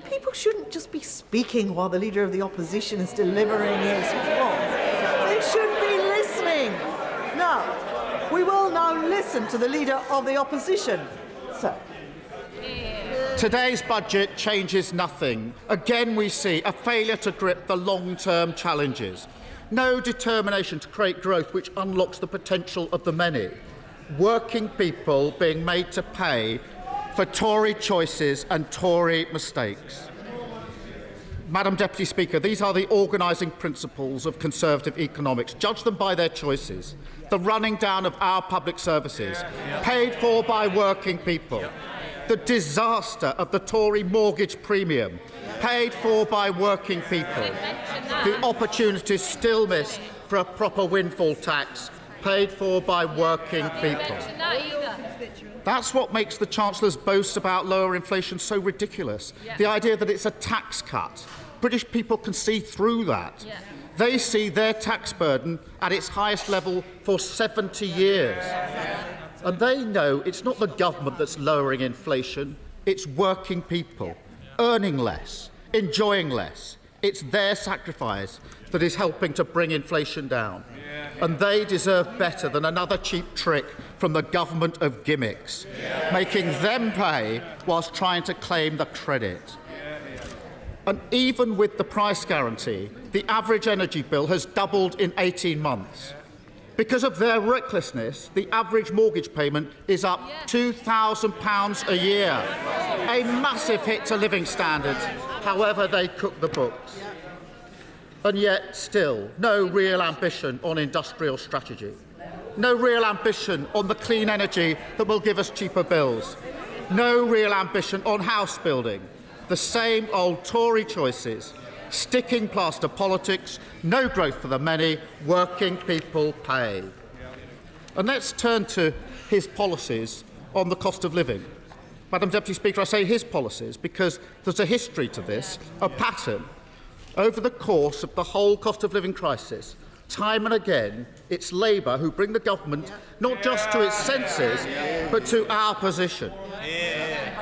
People shouldn't just be speaking while the Leader of the Opposition is delivering his report. They should be listening. Now, we will now listen to the Leader of the Opposition. Sir. Today's budget changes nothing. Again, we see a failure to grip the long-term challenges. No determination to create growth which unlocks the potential of the many. Working people being made to pay for Tory choices and Tory mistakes. Madam Deputy Speaker, these are the organising principles of Conservative economics. Judge them by their choices. The running down of our public services, paid for by working people. The disaster of the Tory mortgage premium, paid for by working people. The opportunities still missed for a proper windfall tax, paid for by working people. That's what makes the Chancellor's boast about lower inflation so ridiculous. The idea that it's a tax cut. British people can see through that. They see their tax burden at its highest level for 70 years. And they know it's not the government that's lowering inflation, it's working people, earning less, enjoying less. It's their sacrifice that is helping to bring inflation down. And they deserve better than another cheap trick from the government of gimmicks, making them pay whilst trying to claim the credit. And even with the price guarantee, the average energy bill has doubled in 18 months. Because of their recklessness, the average mortgage payment is up £2,000 a year. A massive hit to living standards, however they cook the books. And yet, still, no real ambition on industrial strategy. No real ambition on the clean energy that will give us cheaper bills. No real ambition on house building. The same old Tory choices. Sticking plaster politics, no growth for the many, working people pay. And let's turn to his policies on the cost of living. Madam Deputy Speaker, I say his policies because there's a history to this, a pattern. Over the course of the whole cost of living crisis, time and again, it's Labour who bring the government not just to its senses, but to our position.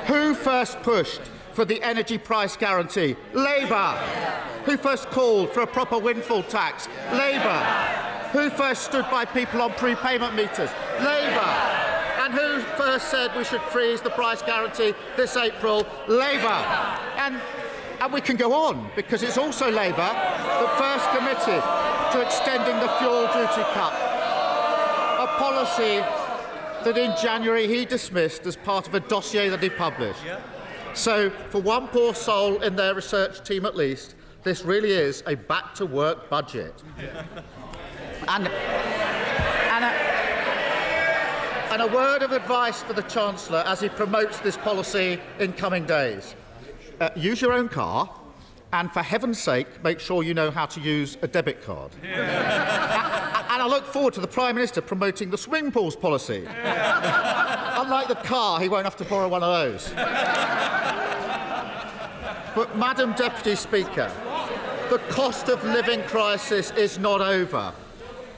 Who first pushed for the energy price guarantee? Labour. Who first called for a proper windfall tax? Labour. Who first stood by people on prepayment meters? Labour. And who first said we should freeze the price guarantee this April? Labour. And we can go on, because it's also Labour that first committed to extending the fuel duty cut, a policy that in January he dismissed as part of a dossier that he published. So, for one poor soul in their research team at least, this really is a back-to-work budget. And a word of advice for the Chancellor as he promotes this policy in coming days. Use your own car, and for heaven's sake, make sure you know how to use a debit card. And I look forward to the Prime Minister promoting the swimming pools policy. Unlike the car, he won't have to borrow one of those. But, Madam Deputy Speaker, the cost of living crisis is not over.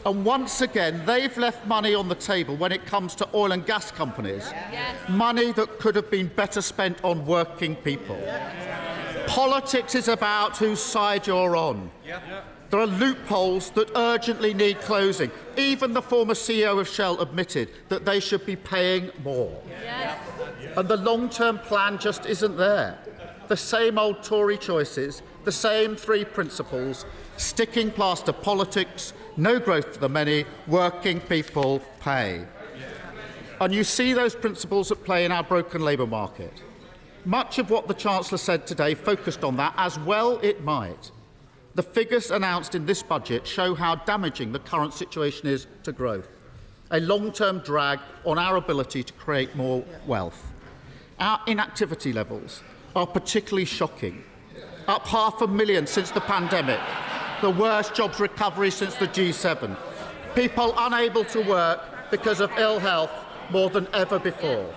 And once again, they've left money on the table when it comes to oil and gas companies. Money that could have been better spent on working people. Politics is about whose side you're on. There are loopholes that urgently need closing. Even the former CEO of Shell admitted that they should be paying more. Yes. And the long-term plan just isn't there. The same old Tory choices, the same three principles, sticking plaster politics, no growth for the many, working people pay. And you see those principles at play in our broken labour market. Much of what the Chancellor said today focused on that, as well it might. The figures announced in this budget show how damaging the current situation is to growth, a long-term drag on our ability to create more wealth. Our inactivity levels are particularly shocking, up 500,000 since the pandemic, the worst jobs recovery since the G7, people unable to work because of ill health more than ever before.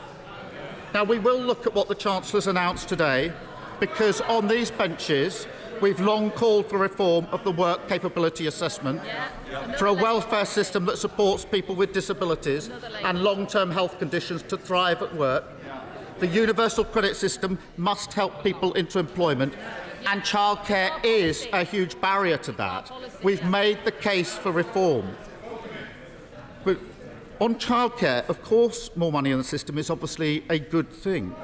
Now, we will look at what the Chancellor's announced today, because on these benches, we've long called for reform of the work capability assessment, for a welfare system that supports people with disabilities and long-term health conditions to thrive at work. The universal credit system must help people into employment, and childcare is a huge barrier to that. We've made the case for reform. But on childcare, of course, more money in the system is obviously a good thing.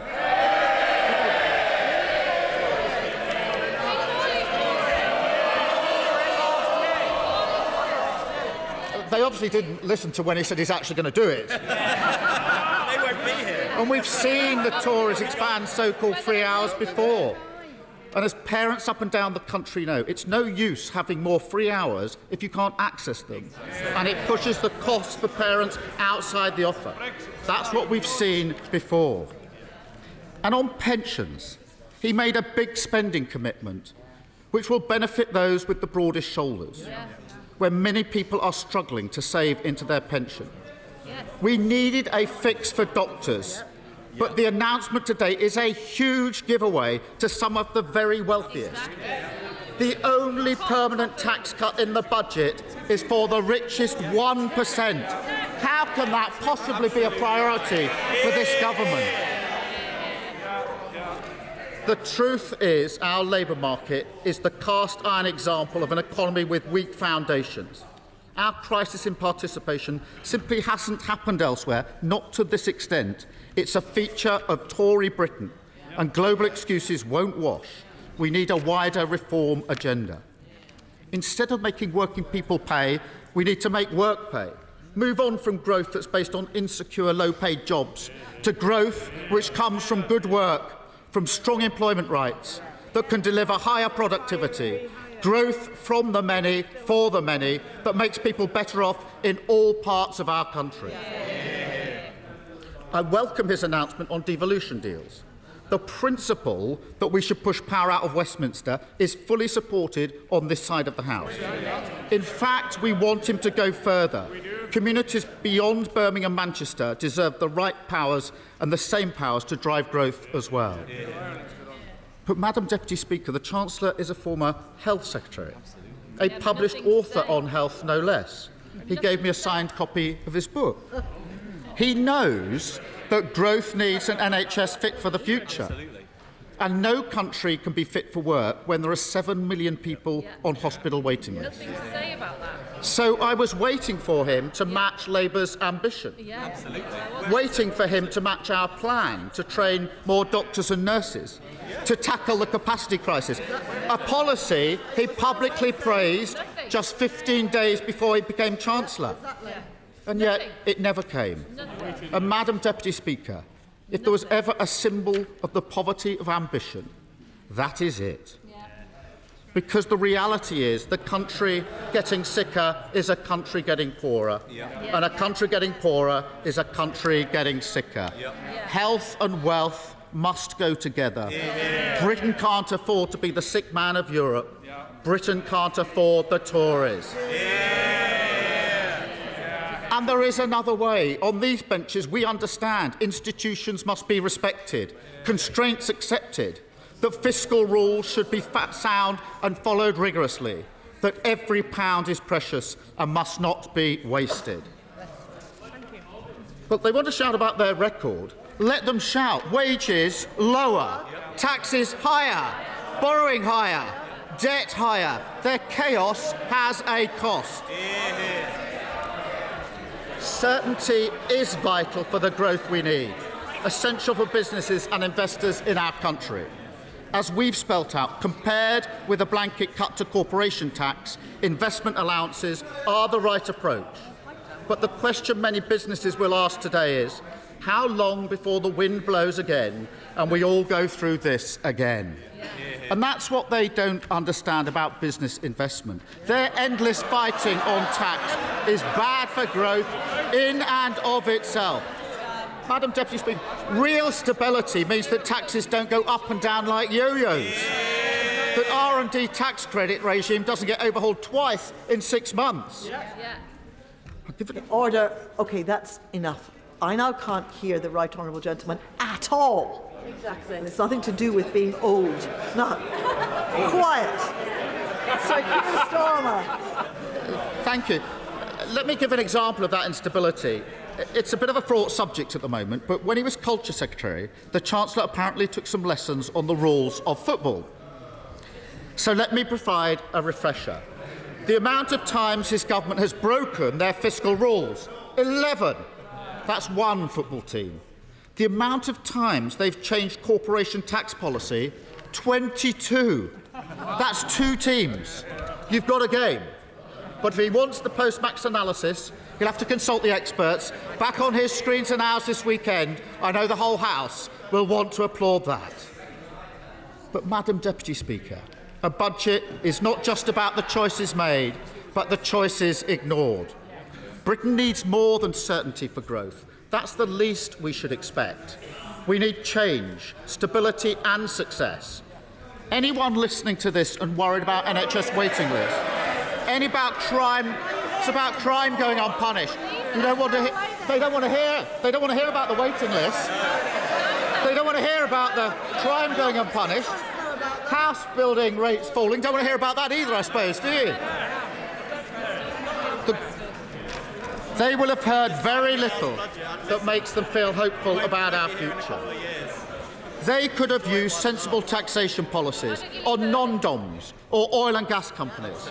They obviously didn't listen to when he said he's actually going to do it. They won't be here. And we've seen the Tories expand so-called free hours before. And as parents up and down the country know, it's no use having more free hours if you can't access them. And it pushes the cost for parents outside the offer. That's what we've seen before. And on pensions, he made a big spending commitment, which will benefit those with the broadest shoulders, where many people are struggling to save into their pension. We needed a fix for doctors, but the announcement today is a huge giveaway to some of the very wealthiest. The only permanent tax cut in the budget is for the richest 1%. How can that possibly be a priority for this government? The truth is, our labour market is the cast-iron example of an economy with weak foundations. Our crisis in participation simply hasn't happened elsewhere, not to this extent. It's a feature of Tory Britain, and global excuses won't wash. We need a wider reform agenda. Instead of making working people pay, we need to make work pay. Move on from growth that's based on insecure, low-paid jobs to growth which comes from good work, from strong employment rights that can deliver higher productivity, growth from the many, for the many, that makes people better off in all parts of our country. I welcome his announcement on devolution deals. The principle that we should push power out of Westminster is fully supported on this side of the House. In fact, we want him to go further. Communities beyond Birmingham and Manchester deserve the right powers and the same powers to drive growth as well. But, Madam Deputy Speaker, the Chancellor is a former Health Secretary, a published author on health, no less. He gave me a signed copy of his book. He knows that growth needs an NHS fit for the future. And no country can be fit for work when there are 7 million people on hospital waiting lists. Nothing to say about that. So I was waiting for him to match Labour's ambition. Waiting for him to match our plan to train more doctors and nurses, to tackle the capacity crisis. A policy he publicly praised just 15 days before he became Chancellor. And yet it never came. And, Madam Deputy Speaker, if there was ever a symbol of the poverty of ambition, that is it. Because the reality is the country getting sicker is a country getting poorer. And a country getting poorer is a country getting sicker. Health and wealth must go together. Britain can't afford to be the sick man of Europe. Britain can't afford the Tories. And there is another way. On these benches, we understand institutions must be respected, constraints accepted, that fiscal rules should be sound and followed rigorously, that every pound is precious and must not be wasted. But they want to shout about their record. Let them shout. Wages lower, taxes higher, borrowing higher, debt higher. Their chaos has a cost. Certainty is vital for the growth we need, essential for businesses and investors in our country. As we've spelt out, compared with a blanket cut to corporation tax, investment allowances are the right approach. But the question many businesses will ask today is, how long before the wind blows again and we all go through this again? And that's what they don't understand about business investment. Their endless fighting on tax is bad for growth in and of itself. Madam Deputy Speaker, real stability means that taxes don't go up and down like yo-yos. That R&D tax credit regime doesn't get overhauled twice in 6 months. Order. OK, that's enough. I now can't hear the right honourable gentleman at all. Exactly. And it's nothing to do with being old. No. Quiet. Sir Keir Starmer. Thank you. Let me give an example of that instability. It's a bit of a fraught subject at the moment, but when he was Culture Secretary, the Chancellor apparently took some lessons on the rules of football. So let me provide a refresher. The amount of times his government has broken their fiscal rules, 11. That's one football team. The amount of times they've changed corporation tax policy, 22. That's 2 teams. You've got a game. But if he wants the post-max analysis, he'll have to consult the experts. Back on his screens and ours this weekend, I know the whole House will want to applaud that. But, Madam Deputy Speaker, a budget is not just about the choices made, but the choices ignored. Britain needs more than certainty for growth. That's the least we should expect. We need change, stability and success. Anyone listening to this and worried about NHS waiting lists, it's about crime going unpunished. They don't want to hear about the waiting list. They don't want to hear about the crime going unpunished. House building rates falling. Don't want to hear about that either, I suppose, do you? They will have heard very little that makes them feel hopeful about our future. They could have used sensible taxation policies on non-DOMs or oil and gas companies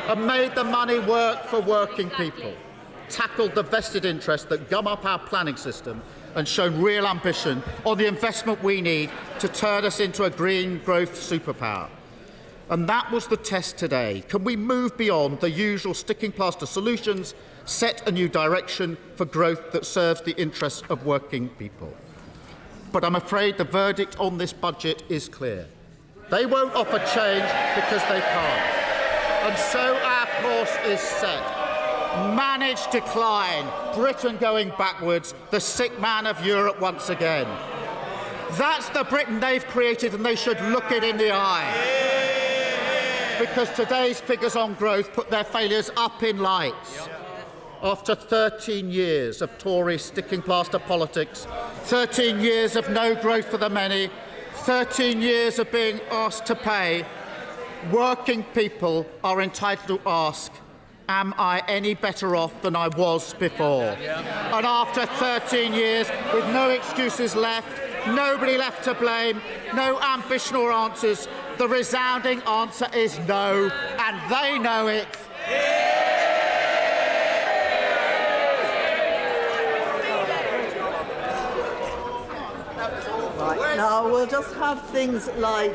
and made the money work for working people, tackled the vested interests that gum up our planning system and shown real ambition on the investment we need to turn us into a green growth superpower. And that was the test today. Can we move beyond the usual sticking plaster solutions, set a new direction for growth that serves the interests of working people? But I'm afraid the verdict on this budget is clear. They won't offer change because they can't. And so our course is set. Managed decline, Britain going backwards, the sick man of Europe once again. That's the Britain they've created, and they should look it in the eye. Because today's figures on growth put their failures up in lights. After 13 years of Tory sticking plaster politics, 13 years of no growth for the many, 13 years of being asked to pay, working people are entitled to ask, am I any better off than I was before? And after 13 years, with no excuses left, nobody left to blame, no ambition or answers, the resounding answer is no, and they know it. Right, now we'll just have things like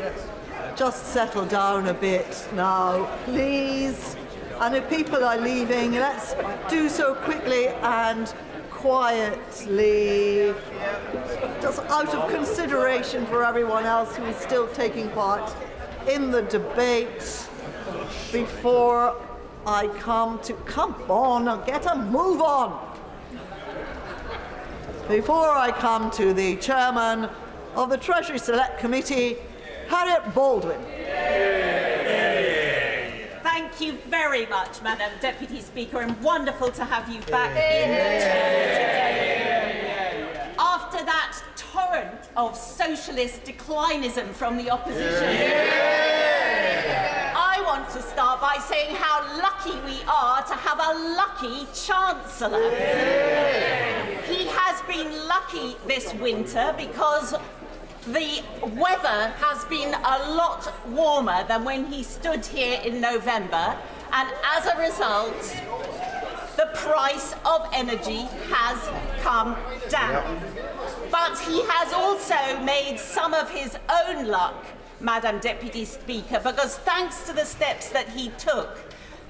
just settle down a bit now, please. And if people are leaving, let's do so quickly and quietly, just out of consideration for everyone else who is still taking part in the debate. Before I come on, get a move on. Before I come to the chairman of the Treasury Select Committee, Harriet Baldwin. Thank you very much, Madam Deputy Speaker, and wonderful to have you back in the Chamber today. After that torrent of socialist declinism from the opposition, I want to start by saying how lucky we are to have a lucky Chancellor. He has been lucky this winter because the weather has been a lot warmer than when he stood here in November, and as a result, the price of energy has come down. But he has also made some of his own luck, Madam Deputy Speaker, because thanks to the steps that he took,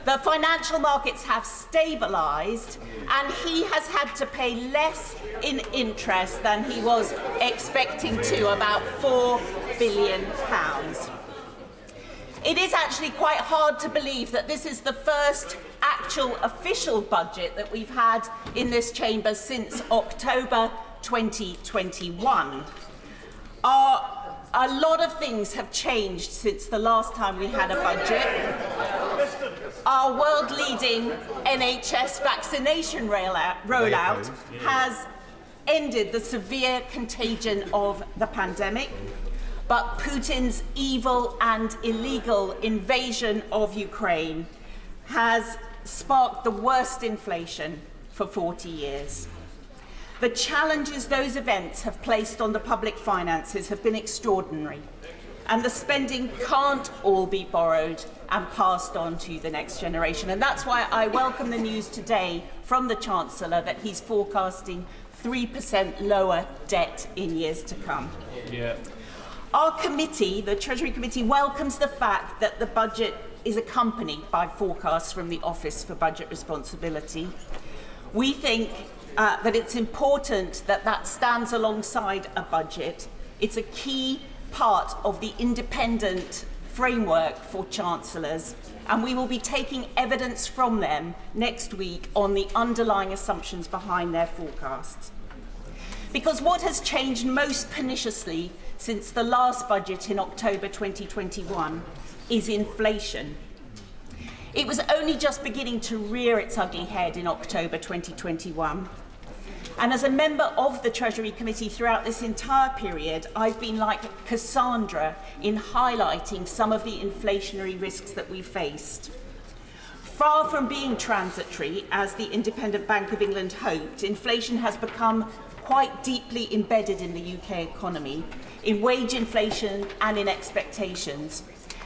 the financial markets have stabilised and he has had to pay less in interest than he was expecting to, about £4 billion. It is actually quite hard to believe that this is the first actual official budget that we've had in this chamber since October 2021. A lot of things have changed since the last time we had a budget. Our world-leading NHS vaccination rollout has ended the severe contagion of the pandemic, but Putin's evil and illegal invasion of Ukraine has sparked the worst inflation for 40 years. The challenges those events have placed on the public finances have been extraordinary, and the spending can't all be borrowed and passed on to the next generation. And that's why I welcome the news today from the Chancellor that he's forecasting 3% lower debt in years to come. Yeah. Our committee, the Treasury Committee, welcomes the fact that the budget is accompanied by forecasts from the Office for Budget Responsibility. We think that it's important that that stands alongside a budget. It's a key part of the independent framework for Chancellors, and we will be taking evidence from them next week on the underlying assumptions behind their forecasts. Because what has changed most perniciously since the last budget in October 2021 is inflation. It was only just beginning to rear its ugly head in October 2021. And as a member of the Treasury Committee throughout this entire period, I've been like Cassandra in highlighting some of the inflationary risks that we faced. Far from being transitory, as the Independent Bank of England hoped, inflation has become quite deeply embedded in the UK economy, in wage inflation and in expectations.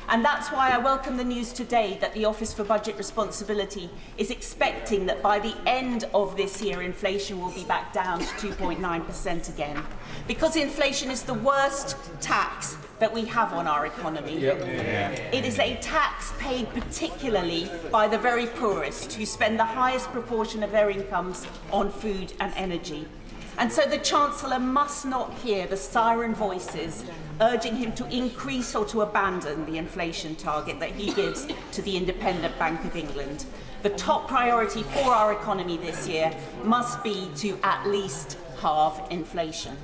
And that's why I welcome the news today that the Office for Budget Responsibility is expecting that by the end of this year, inflation will be back down to 2.9% again. Because inflation is the worst tax that we have on our economy. Yep. Yeah. It is a tax paid particularly by the very poorest, who spend the highest proportion of their incomes on food and energy. And so the Chancellor must not hear the siren voices urging him to increase or to abandon the inflation target that he gives to the Independent Bank of England. The top priority for our economy this year must be to at least halve inflation.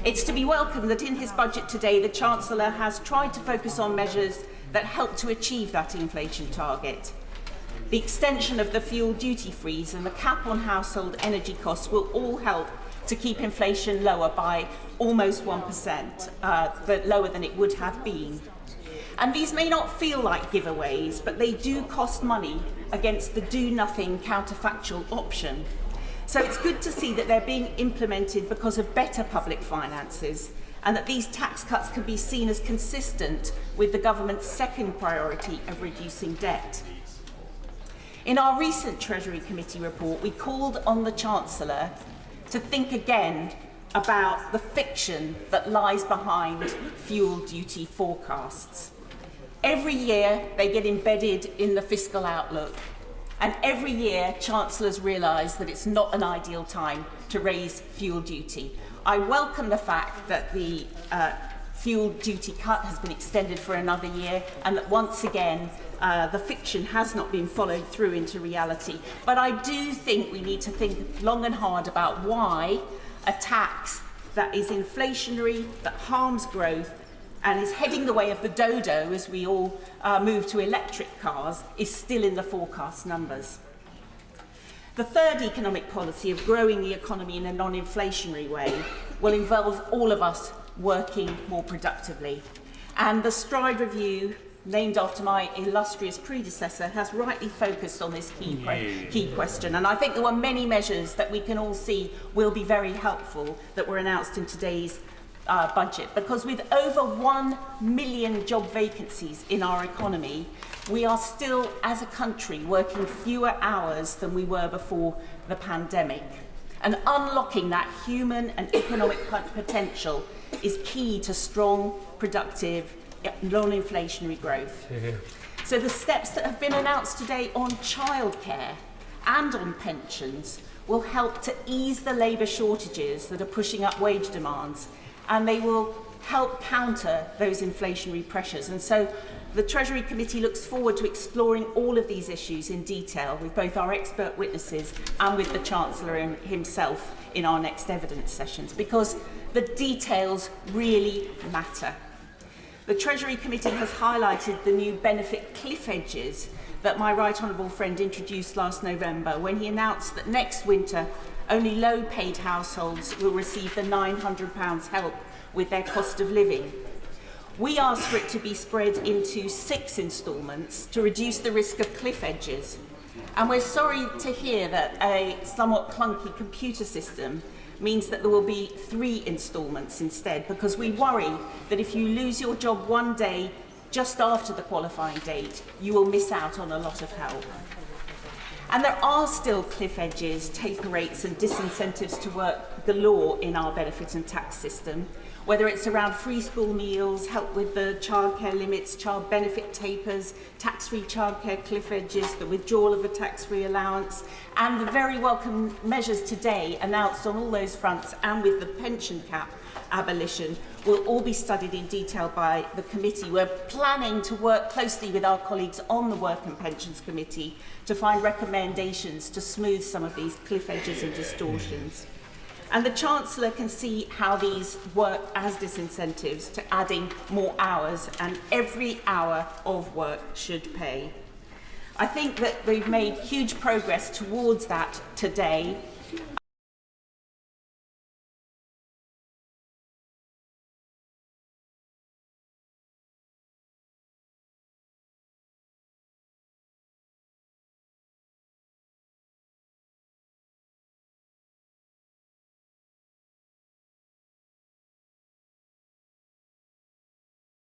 It's to be welcomed that in his budget today, the Chancellor has tried to focus on measures that help to achieve that inflation target. The extension of the fuel duty freeze and the cap on household energy costs will all help to keep inflation lower by almost 1%, but lower than it would have been. And these may not feel like giveaways, but they do cost money against the do-nothing counterfactual option. So it's good to see that they're being implemented because of better public finances, and that these tax cuts can be seen as consistent with the government's second priority of reducing debt. In our recent Treasury Committee report, we called on the Chancellor to think again about the fiction that lies behind fuel duty forecasts. Every year they get embedded in the fiscal outlook, and every year Chancellors realise that it's not an ideal time to raise fuel duty. I welcome the fact that the fuel duty cut has been extended for another year, and that once again the fiction has not been followed through into reality. But I do think we need to think long and hard about why a tax that is inflationary, that harms growth, and is heading the way of the dodo as we all move to electric cars, is still in the forecast numbers. The third economic policy of growing the economy in a non-inflationary way will involve all of us working more productively. And the Stride Review, named after my illustrious predecessor, has rightly focused on this key question. And I think there were many measures that we can all see will be very helpful that were announced in today's budget, because with over 1 million job vacancies in our economy, we are still, as a country, working fewer hours than we were before the pandemic. And unlocking that human and economic potential is key to strong, productive, non-inflationary growth. So the steps that have been announced today on childcare and on pensions will help to ease the labour shortages that are pushing up wage demands, and they will help counter those inflationary pressures. And so the Treasury Committee looks forward to exploring all of these issues in detail with both our expert witnesses and with the Chancellor himself in our next evidence sessions, because the details really matter. The Treasury Committee has highlighted the new benefit cliff edges that my right honourable friend introduced last November when he announced that next winter only low-paid households will receive the £900 help with their cost of living. We asked for it to be spread into 6 instalments to reduce the risk of cliff edges. And we're sorry to hear that a somewhat clunky computer system means that there will be 3 instalments instead, because we worry that if you lose your job one day just after the qualifying date, you will miss out on a lot of help. And there are still cliff edges, taper rates and disincentives to work galore in our benefit and tax system, whether it's around free school meals, help with the childcare limits, child benefit tapers, tax-free childcare cliff edges, the withdrawal of the tax-free allowance, and the very welcome measures today announced on all those fronts, and with the pension cap abolition, will all be studied in detail by the committee. We're planning to work closely with our colleagues on the Work and Pensions Committee to find recommendations to smooth some of these cliff edges and distortions. And the Chancellor can see how these work as disincentives to adding more hours, and every hour of work should pay. I think that we've made huge progress towards that today,